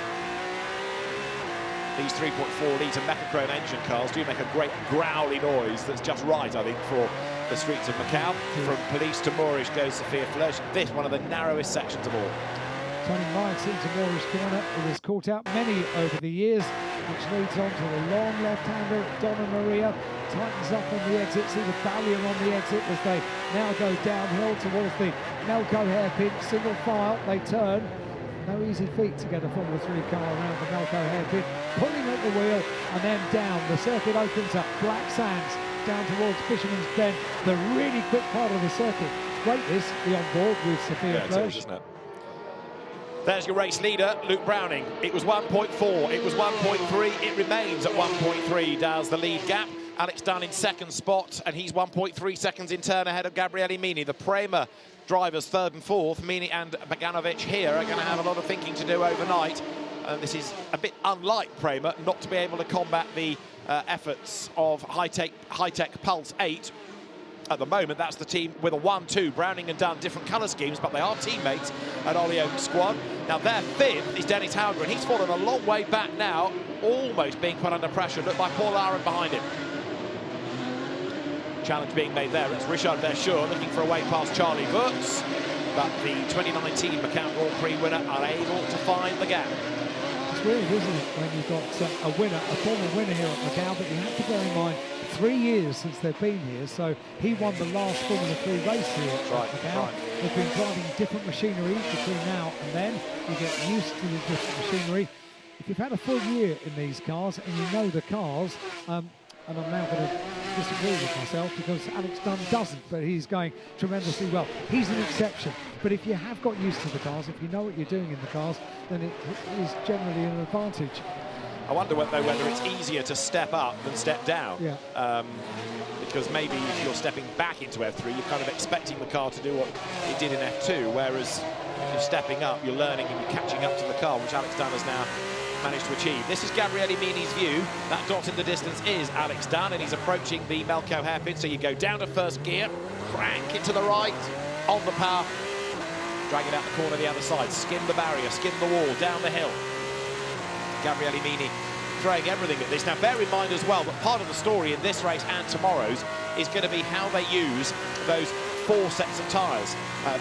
These 3.4-litre Mecachrome engine cars do make a great growly noise that's just right, I think, for the streets of Macau. From Police to Moorish goes Sophia Flörsch. This one of the narrowest sections of all. Turning right into Moorish corner, it has caught out many over the years, which leads on to the long left-hander, Donna Maria. Tightens up on the exit, see the barrier on the exit as they now go downhill towards the Melco hairpin. Single file, they turn. No easy feat to get a Formula 3 car around the Melco hairpin. Pulling at the wheel and then down. The circuit opens up. Black Sands down towards Fisherman's Bend. The really quick part of the circuit. Great this, the on board with Sophia Flörsch. There's your race leader, Luke Browning. It was 1.4, it was 1.3, it remains at 1.3 does the lead gap. Alex Dunn in second spot, and he's 1.3 seconds in turn ahead of Gabriele Mini. The Prema drivers third and fourth. Mini and Baganovic here are going to have a lot of thinking to do overnight. This is a bit unlike Prema, not to be able to combat the efforts of High-Tech Pulse 8. At the moment, that's the team with a 1-2. Browning and Dunn, different colour schemes, but they are teammates at Olio's squad. Now, their fifth is Dennis Hauger, and he's fallen a long way back now, almost being put under pressure. Look by Paul Aaron behind him. Challenge being made there. It's Richard Verschoor looking for a way past Charlie Wurtz, but the 2019 Macau Grand Prix winner unable to find the gap. It's weird, isn't it, when you've got a winner, a former winner here at Macau, but you have to bear in mind 3 years since they've been here, so he won the last Formula 3 race here at Macau. They've been driving different machinery between now and then. You get used to the different machinery. If you've had a full year in these cars and you know the cars, and I'm now going to disagree with myself because Alex Dunn doesn't, but he's going tremendously well. He's an exception, but if you have got used to the cars, if you know what you're doing in the cars, then it is generally an advantage. I wonder whether it's easier to step up than step down. Yeah. Because maybe if you're stepping back into F3, you're kind of expecting the car to do what it did in F2, whereas if you're stepping up, you're learning and you're catching up to the car, which Alex Dunn has now managed to achieve. This is Gabriele Mini's view. That dot in the distance is Alex Dunn, and he's approaching the Melco hairpin. So you go down to first gear, crank it to the right, on the power, drag it out the corner the other side, skim the barrier, skim the wall, down the hill. Gabriele Mini throwing everything at this. Now, bear in mind as well that part of the story in this race and tomorrow's is going to be how they use those 4 sets of tyres,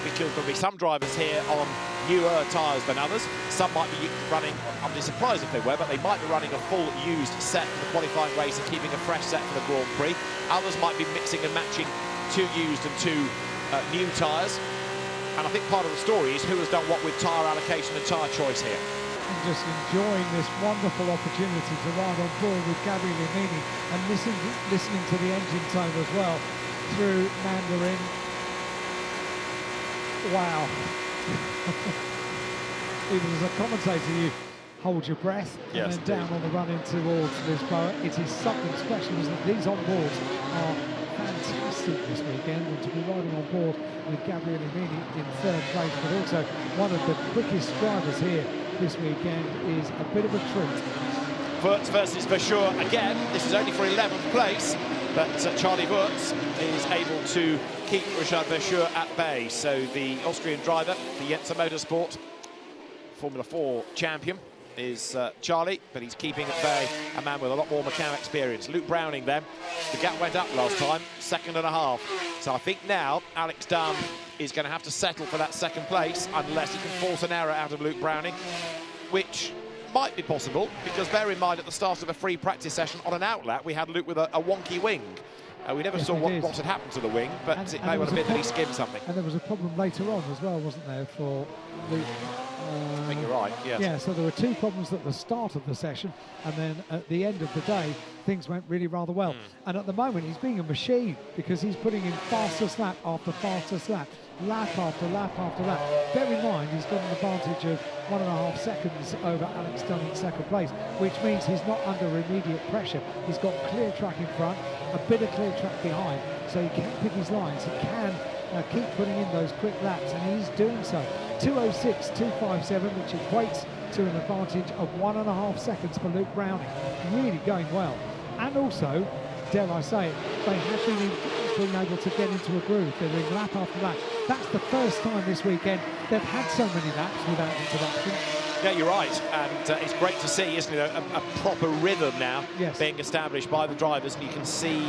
because there'll be some drivers here on newer tyres than others. Some might be running, I'd be surprised if they were, but they might be running a full used set for the qualifying race and keeping a fresh set for the Grand Prix. Others might be mixing and matching 2 used and 2 new tyres. And I think part of the story is who has done what with tyre allocation and tyre choice here. And just enjoying this wonderful opportunity to ride on board with Gabriele Mini and listening to the engine tone as well through Mandarin. Wow. Even as a commentator, you hold your breath and then down on the run in towards Lisboa. It is something special, isn't it? These onboards are fantastic this weekend, and to be riding on board with Gabriele Mini in third place, but also one of the quickest drivers here this weekend, is a bit of a treat. Wurtz versus Verschoor again. This is only for 11th place, but Charlie Wurtz is able to keep Richard Verschoor at bay. So the Austrian driver for Jensen Motorsport, Formula 4 champion, is Charlie, but he's keeping at bay a man with a lot more Macau experience. Luke Browning then, the gap went up last time, 2.5. So I think now Alex Dunn is going to have to settle for that second place unless he can force an error out of Luke Browning, which might be possible, because bear in mind at the start of a free practice session on an outlet we had Luke with a wonky wing. We never saw what had happened to the wing, but it may well have been that he skimmed something. And there was a problem later on as well, wasn't there, for Luke? I think you're right, yes. Yeah, so there were 2 problems at the start of the session, and then at the end of the day, things went really rather well. And at the moment, he's being a machine, because he's putting in faster slap after faster slap, lap after lap after lap. Bear in mind, he's got an advantage of 1.5 seconds over Alex Dunn in second place, which means he's not under immediate pressure. He's got clear track in front, a bit of clear track behind, so he can pick his lines. He can keep putting in those quick laps, and he's doing so. 2:06.257, which equates to an advantage of 1.5 seconds for Luke Browning. Really going well. And also, dare I say it, they have been able to get into a groove. They're doing lap after lap. That's the first time this weekend they've had so many laps without interruption. Yeah, you're right, and it's great to see, isn't it, a proper rhythm now being established by the drivers, and you can see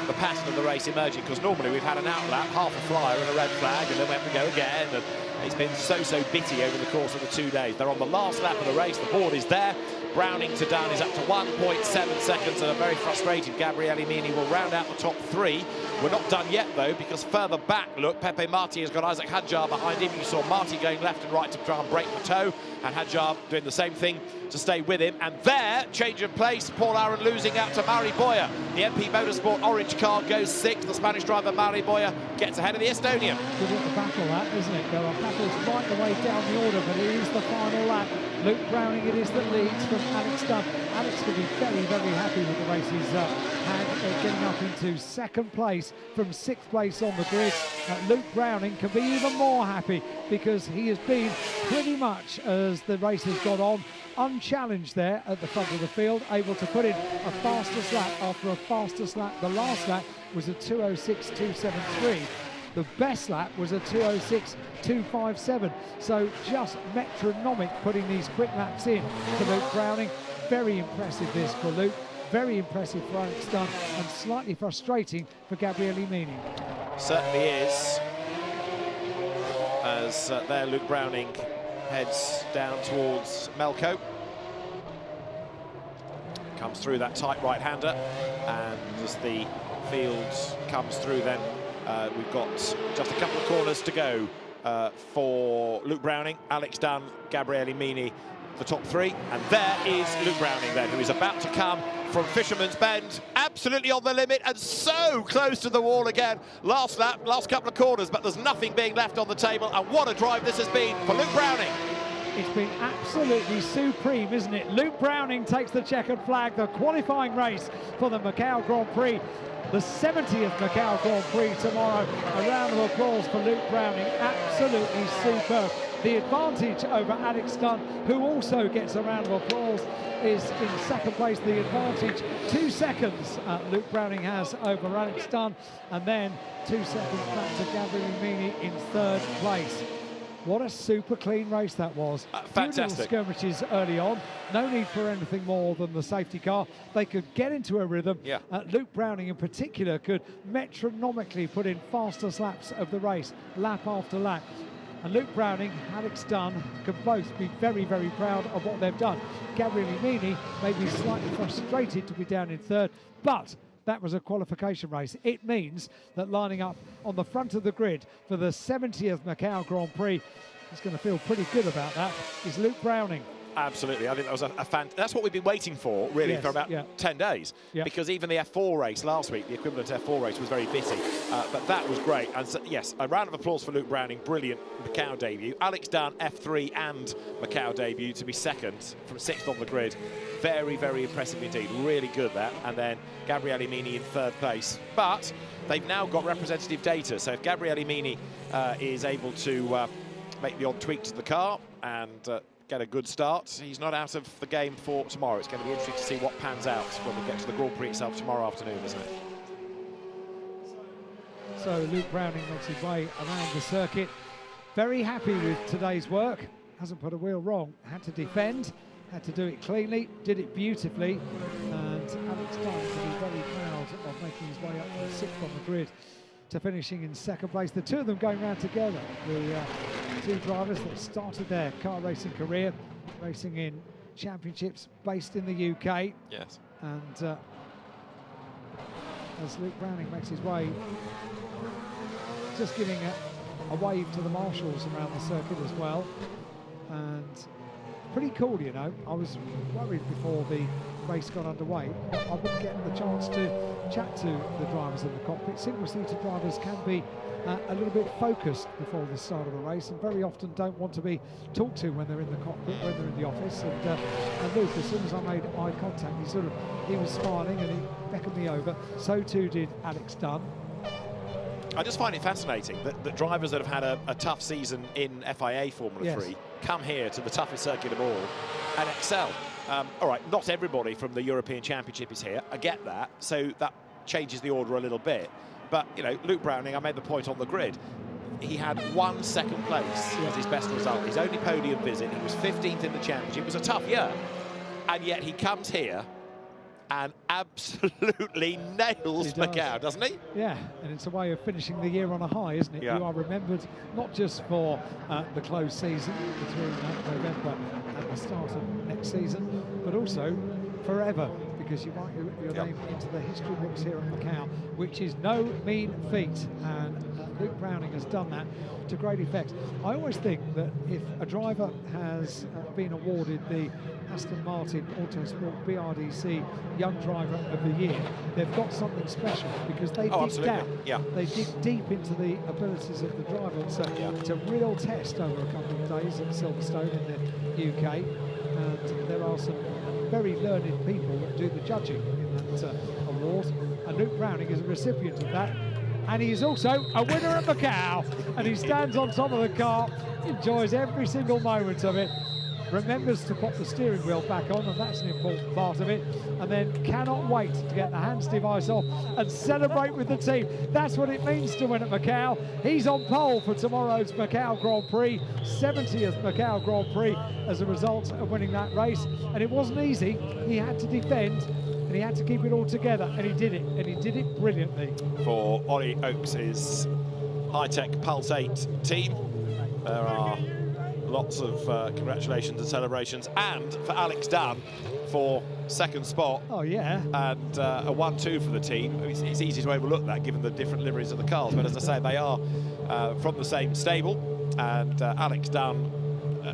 the pattern of the race emerging, because normally we've had an outlap, half a flyer and a red flag, and then we have to go again, and it's been so bitty over the course of the 2 days. They're on the last lap of the race, the board is there, Browning to Dunn is up to 1.7 seconds, and a very frustrated Gabriele Mini will round out the top 3. We're not done yet, though, because further back, look, Pepe Marti has got Isaac Hadjar behind him. You saw Marti going left and right to try and break the toe, and Hadjar doing the same thing to stay with him. And there, change of place, Paul Aaron losing out to Mari Boyer. The MP Motorsport orange car goes 6th. The Spanish driver Mari Boyer gets ahead of the Estonian. Good little battle, that, isn't it? There are battles right the way down the order, but it is the final lap. Luke Browning it is that leads from Alex Dunn. Alex will be very, very happy with the race he's had, getting up into 2nd place from 6th place on the grid. Luke Browning can be even more happy because he has been pretty much, as the race has gone on, unchallenged there at the front of the field, able to put in a fastest lap after a fastest lap. The last lap was a 2:06.273. The best lap was a 2:06.257. So just metronomic putting these quick laps in for Luke Browning. Very impressive this for Luke. Very impressive for Alex Dunn, and slightly frustrating for Gabriele Mini. Certainly is. As there Luke Browning heads down towards Melco. Comes through that tight right-hander, and as the field comes through then, we've got just a couple of corners to go for Luke Browning, Alex Dunn, Gabriele Mini, the top 3. And there is Luke Browning then, who is about to come from Fisherman's Bend, absolutely on the limit and so close to the wall again. Last lap, last couple of corners, but there's nothing being left on the table, and what a drive this has been for Luke Browning. It's been absolutely supreme, isn't it? Luke Browning takes the checkered flag, the qualifying race for the Macau Grand Prix. The 70th Macau Grand Prix tomorrow. A round of applause for Luke Browning, absolutely superb. The advantage over Alex Dunn, who also gets a round of applause, is in 2nd place. The advantage, 2 seconds Luke Browning has over Alex Dunn, and then 2 seconds back to Gabriele Mini in 3rd place. What a super clean race that was. Fantastic. Skirmishes early on. No need for anything more than the safety car. They could get into a rhythm. Yeah. Luke Browning in particular could metronomically put in fastest laps of the race, lap after lap. And Luke Browning, Alex Dunn can both be very, very proud of what they've done. Gabriele Mini may be slightly frustrated to be down in 3rd, but that was a qualification race. It means that lining up on the front of the grid for the 70th Macau Grand Prix, he's going to feel pretty good about that, is Luke Browning. Absolutely, I think that was a that's what we've been waiting for, really, yes, for about 10 days. Yeah. Because even the F4 race last week, the equivalent F4 race, was very bitty. But that was great. And so, yes, a round of applause for Luke Browning, brilliant Macau debut. Alex Dunn, F3 and Macau debut, to be 2nd from 6th on the grid. Very, very impressive indeed. Really good, that. And then Gabriele Mini in 3rd place. But they've now got representative data. So if Gabriele Mini is able to make the odd tweak to the car and get a good start, he's not out of the game for tomorrow. It's going to be interesting to see what pans out when we get to the Grand Prix itself tomorrow afternoon, isn't it? So Luke Browning makes his way around the circuit. Very happy with today's work. Hasn't put a wheel wrong. Had to defend, had to do it cleanly, did it beautifully. And Alex Dunn to be very proud of making his way up from 6th on the grid to finishing in 2nd place. The two of them going round together. The 2 drivers that started their car racing career, racing in championships based in the UK. Yes. And as Luke Browning makes his way, just giving a wave to the marshals around the circuit as well. And pretty cool, you know. I was worried before the race got underway, but I wouldn't get the chance to chat to the drivers in the cockpit. Single-seater drivers can be a little bit focused before the start of the race, and very often don't want to be talked to when they're in the cockpit, when they're in the office. And Luke, as soon as I made eye contact, he was smiling and he beckoned me over. So too did Alex Dunn. I just find it fascinating that drivers that have had a tough season in FIA Formula 3 come here to the toughest circuit of all and excel. All right, not everybody from the European Championship is here. I get that, so that changes the order a little bit. But, you know, Luke Browning, I made the point on the grid, he had 1 second place as his best result. His only podium visit, he was 15th in the Championship. It was a tough year, and yet he comes here and absolutely nails Macau, doesn't he? Yeah, and it's a way of finishing the year on a high, isn't it? Yeah. You are remembered not just for the closed season between November and the start of next season, but also forever, because you write your name into the history books here at Macau, which is no mean feat, and Luke Browning has done that to great effect. I always think that if a driver has been awarded the Aston Martin Autosport BRDC Young Driver of the Year, they've got something special, because they dig down. Yeah. They dig deep into the abilities of the driver. It's a real test over a couple of days at Silverstone in the UK, and there are some very learned people that do the judging in that award, and Luke Browning is a recipient of that, and he is also a winner at Macau, and he stands on top of the car, enjoys every single moment of it, remembers to pop the steering wheel back on, and that's an important part of it, and then cannot wait to get the hands device off and celebrate with the team. That's what it means to win at Macau. He's on pole for tomorrow's Macau Grand Prix, 70th Macau Grand Prix, as a result of winning that race, and it wasn't easy. He had to defend, and he had to keep it all together, and he did it, and he did it brilliantly. For Ollie Oakes' high-tech Pulse 8 team, there are lots of congratulations and celebrations, and for Alex Dunn for second spot. Oh yeah. And a 1-2 for the team. It's easy to overlook that given the different liveries of the cars, but as I say, they are from the same stable, and Alex Dunn,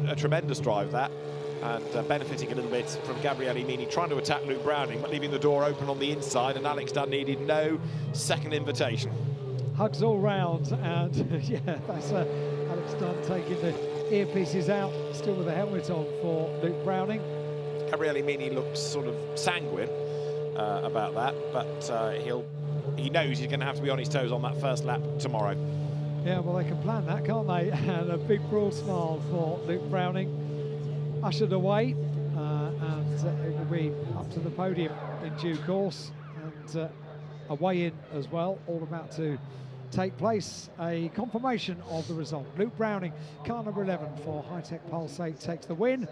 a tremendous drive that, and benefiting a little bit from Gabriele Mini trying to attack Luke Browning, but leaving the door open on the inside, and Alex Dunn needed no second invitation. Hugs all round, and yeah, that's Alex Dunn taking the earpieces out, still with the helmet on for Luke Browning. Gabriele Mini looks sort of sanguine about that, but he knows he's going to have to be on his toes on that first lap tomorrow. Yeah, well, they can plan that, can't they? And a big broad smile for Luke Browning, ushered away, and it will be up to the podium in due course, and a weigh-in as well, all about to take place, a confirmation of the result. Luke Browning, car number 11 for High-Tech Pulse 8, takes the win.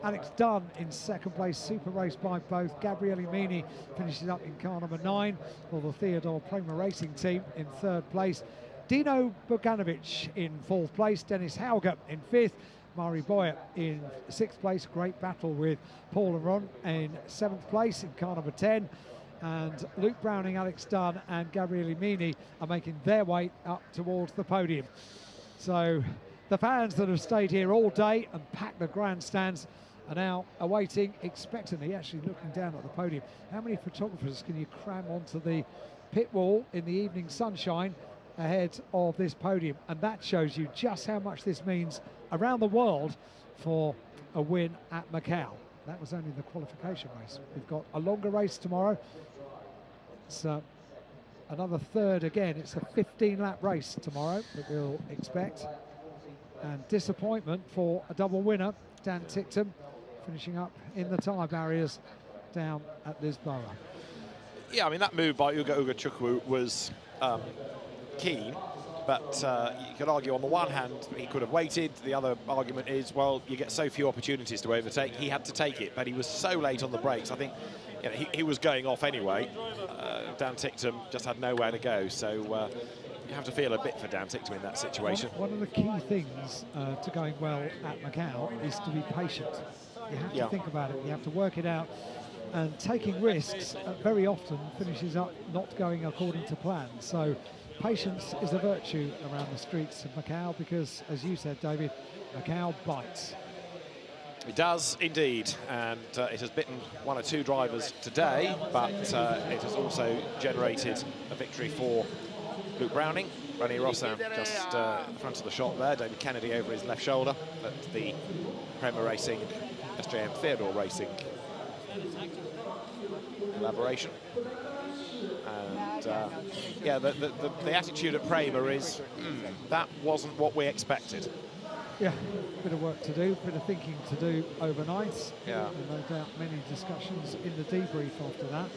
Alex Dunn in second place, super race by both. Gabriele Mini finishes up in car number 9 for the Theodore Prema Racing team in third place. Dino Bogdanovic in fourth place, Dennis Hauger in fifth, Mari Boyer in sixth place. Great battle with Paul and Ron in seventh place in car number 10. And Luke Browning, Alex Dunn and Gabriele Mini are making their way up towards the podium. So the fans that have stayed here all day and packed the grandstands are now awaiting expectantly, actually looking down at the podium. How many photographers can you cram onto the pit wall in the evening sunshine ahead of this podium? And that shows you just how much this means around the world for a win at Macau. That was only the qualification race. We've got a longer race tomorrow. It's another third again. It's a 15-lap race tomorrow that we'll expect. And disappointment for a double winner, Dan Ticktum, finishing up in the tyre barriers down at Lisboa. Yeah, I mean, that move by Ugo Chukwu was keen, but you could argue on the one hand he could have waited. The other argument is, well, you get so few opportunities to overtake. He had to take it, but he was so late on the brakes. I think he was going off anyway. Dan Ticktum just had nowhere to go, so you have to feel a bit for Dan Ticktum in that situation. One of the key things to going well at Macau is to be patient. You have to think about it, you have to work it out, and taking risks very often finishes up not going according to plan. So patience is a virtue around the streets of Macau, because, as you said, David, Macau bites. It does indeed, and it has bitten one or two drivers today, but it has also generated a victory for Luke Browning. Rene Rossin just in front of the shot there, David Kennedy over his left shoulder at the Prema Racing, SJM Theodore Racing collaboration. And yeah, the attitude at Prema is, that wasn't what we expected. Yeah, bit of work to do, bit of thinking to do overnight. Yeah. And no doubt many discussions in the debrief after that.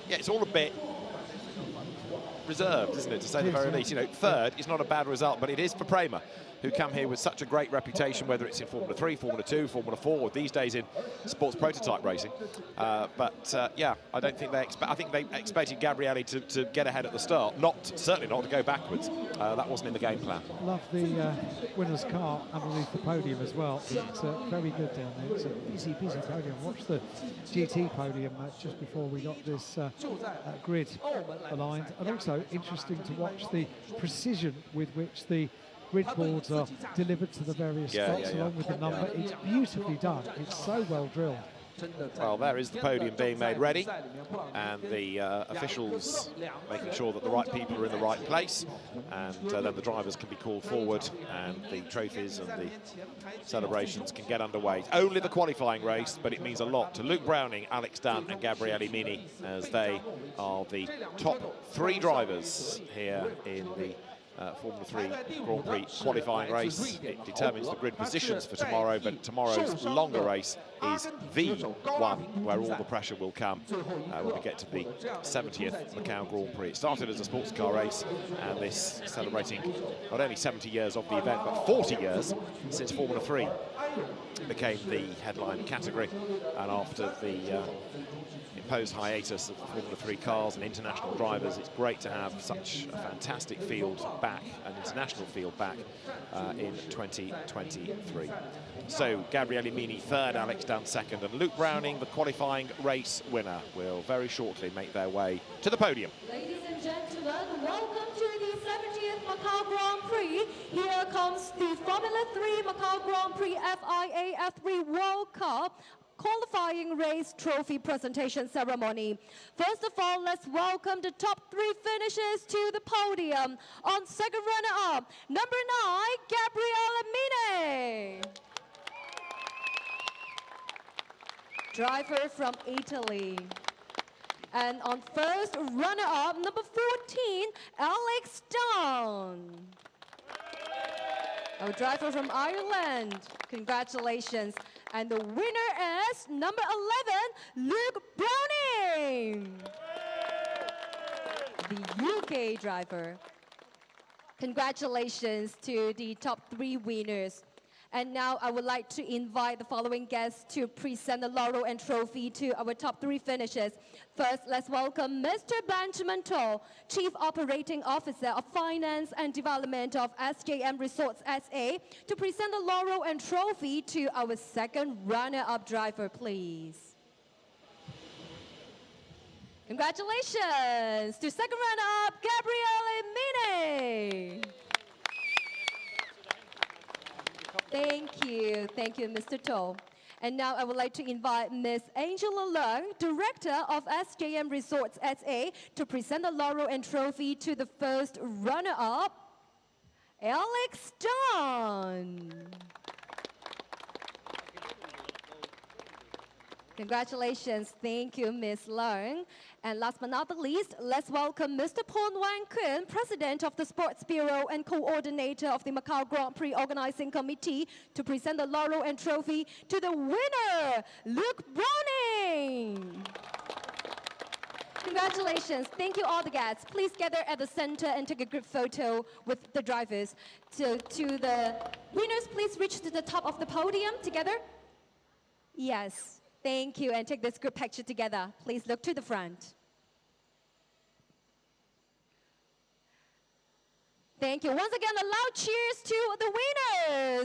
Yeah, it's all a bit reserved, isn't it, to say the very least. You know, third is not a bad result, but it is for Prema. who come here with such a great reputation, whether it's in Formula 3, Formula 2, Formula 4, or these days in sports prototype racing. Yeah, I don't think I think they expected Gabrielli to get ahead at the start, certainly not to go backwards. That wasn't in the game plan. Love the winner's car underneath the podium as well. It's very good down there. It's a busy podium. Watch the GT podium just before we got this grid aligned. And also interesting to watch the precision with which the grid boards are delivered to the various spots along with the number. It's beautifully done. It's so well drilled. Well, there is the podium being made ready, and the officials making sure that the right people are in the right place, and then the drivers can be called forward, and the trophies and the celebrations can get underway. Only the qualifying race, but it means a lot to Luke Browning, Alex Dunn and Gabriele Mini, as they are the top 3 drivers here in the Formula 3 Grand Prix qualifying race. It determines the grid positions for tomorrow, but tomorrow's longer race is the one where all the pressure will come when we get to the 70th Macau Grand Prix. It started as a sports car race, and this celebrating not only 70 years of the event, but 40 years since Formula 3 became the headline category, and after the imposed hiatus of Formula 3 cars and international drivers, it's great to have such a fantastic field back, an international field back in 2023. So Gabriele Mini third, Alex Dunn second, and Luke Browning, the qualifying race winner, will very shortly make their way to the podium. Ladies and gentlemen, welcome to the 70th Macau Grand Prix. Here comes the Formula 3 Macau Grand Prix FIA F3 Cup qualifying race trophy presentation ceremony. First of all, let's welcome the top 3 finishers to the podium. On second runner-up, number 9, Gabriele Mini. Driver from Italy. And on first runner-up, number 14, Alex Dunn. Our driver from Ireland. Congratulations. And the winner is number 11, Luke Browning, the UK driver. Congratulations to the top 3 winners. And now I would like to invite the following guests to present the laurel and trophy to our top 3 finishers. First, let's welcome Mr. Benjamin To, Chief Operating Officer of Finance and Development of SJM Resorts SA, to present the laurel and trophy to our second runner-up driver, please. Congratulations to second runner-up, Gabriele Mini. Thank you, Mr. To. And now I would like to invite Ms. Angela Leung, Director of SJM Resorts SA, to present the laurel and trophy to the first runner-up, Alex Dunn. Congratulations. Thank you, Ms. Leung. And last but not the least, let's welcome Mr. Pon Wang Kun, President of the Sports Bureau and Coordinator of the Macau Grand Prix Organizing Committee, to present the laurel and trophy to the winner, Luke Browning. Congratulations. Thank you, all the guests. Please gather at the center and take a group photo with the drivers. To the winners, please reach to the top of the podium together. Yes. Thank you, and take this group picture together. Please look to the front. Thank you. Once again, a loud cheers to the winners.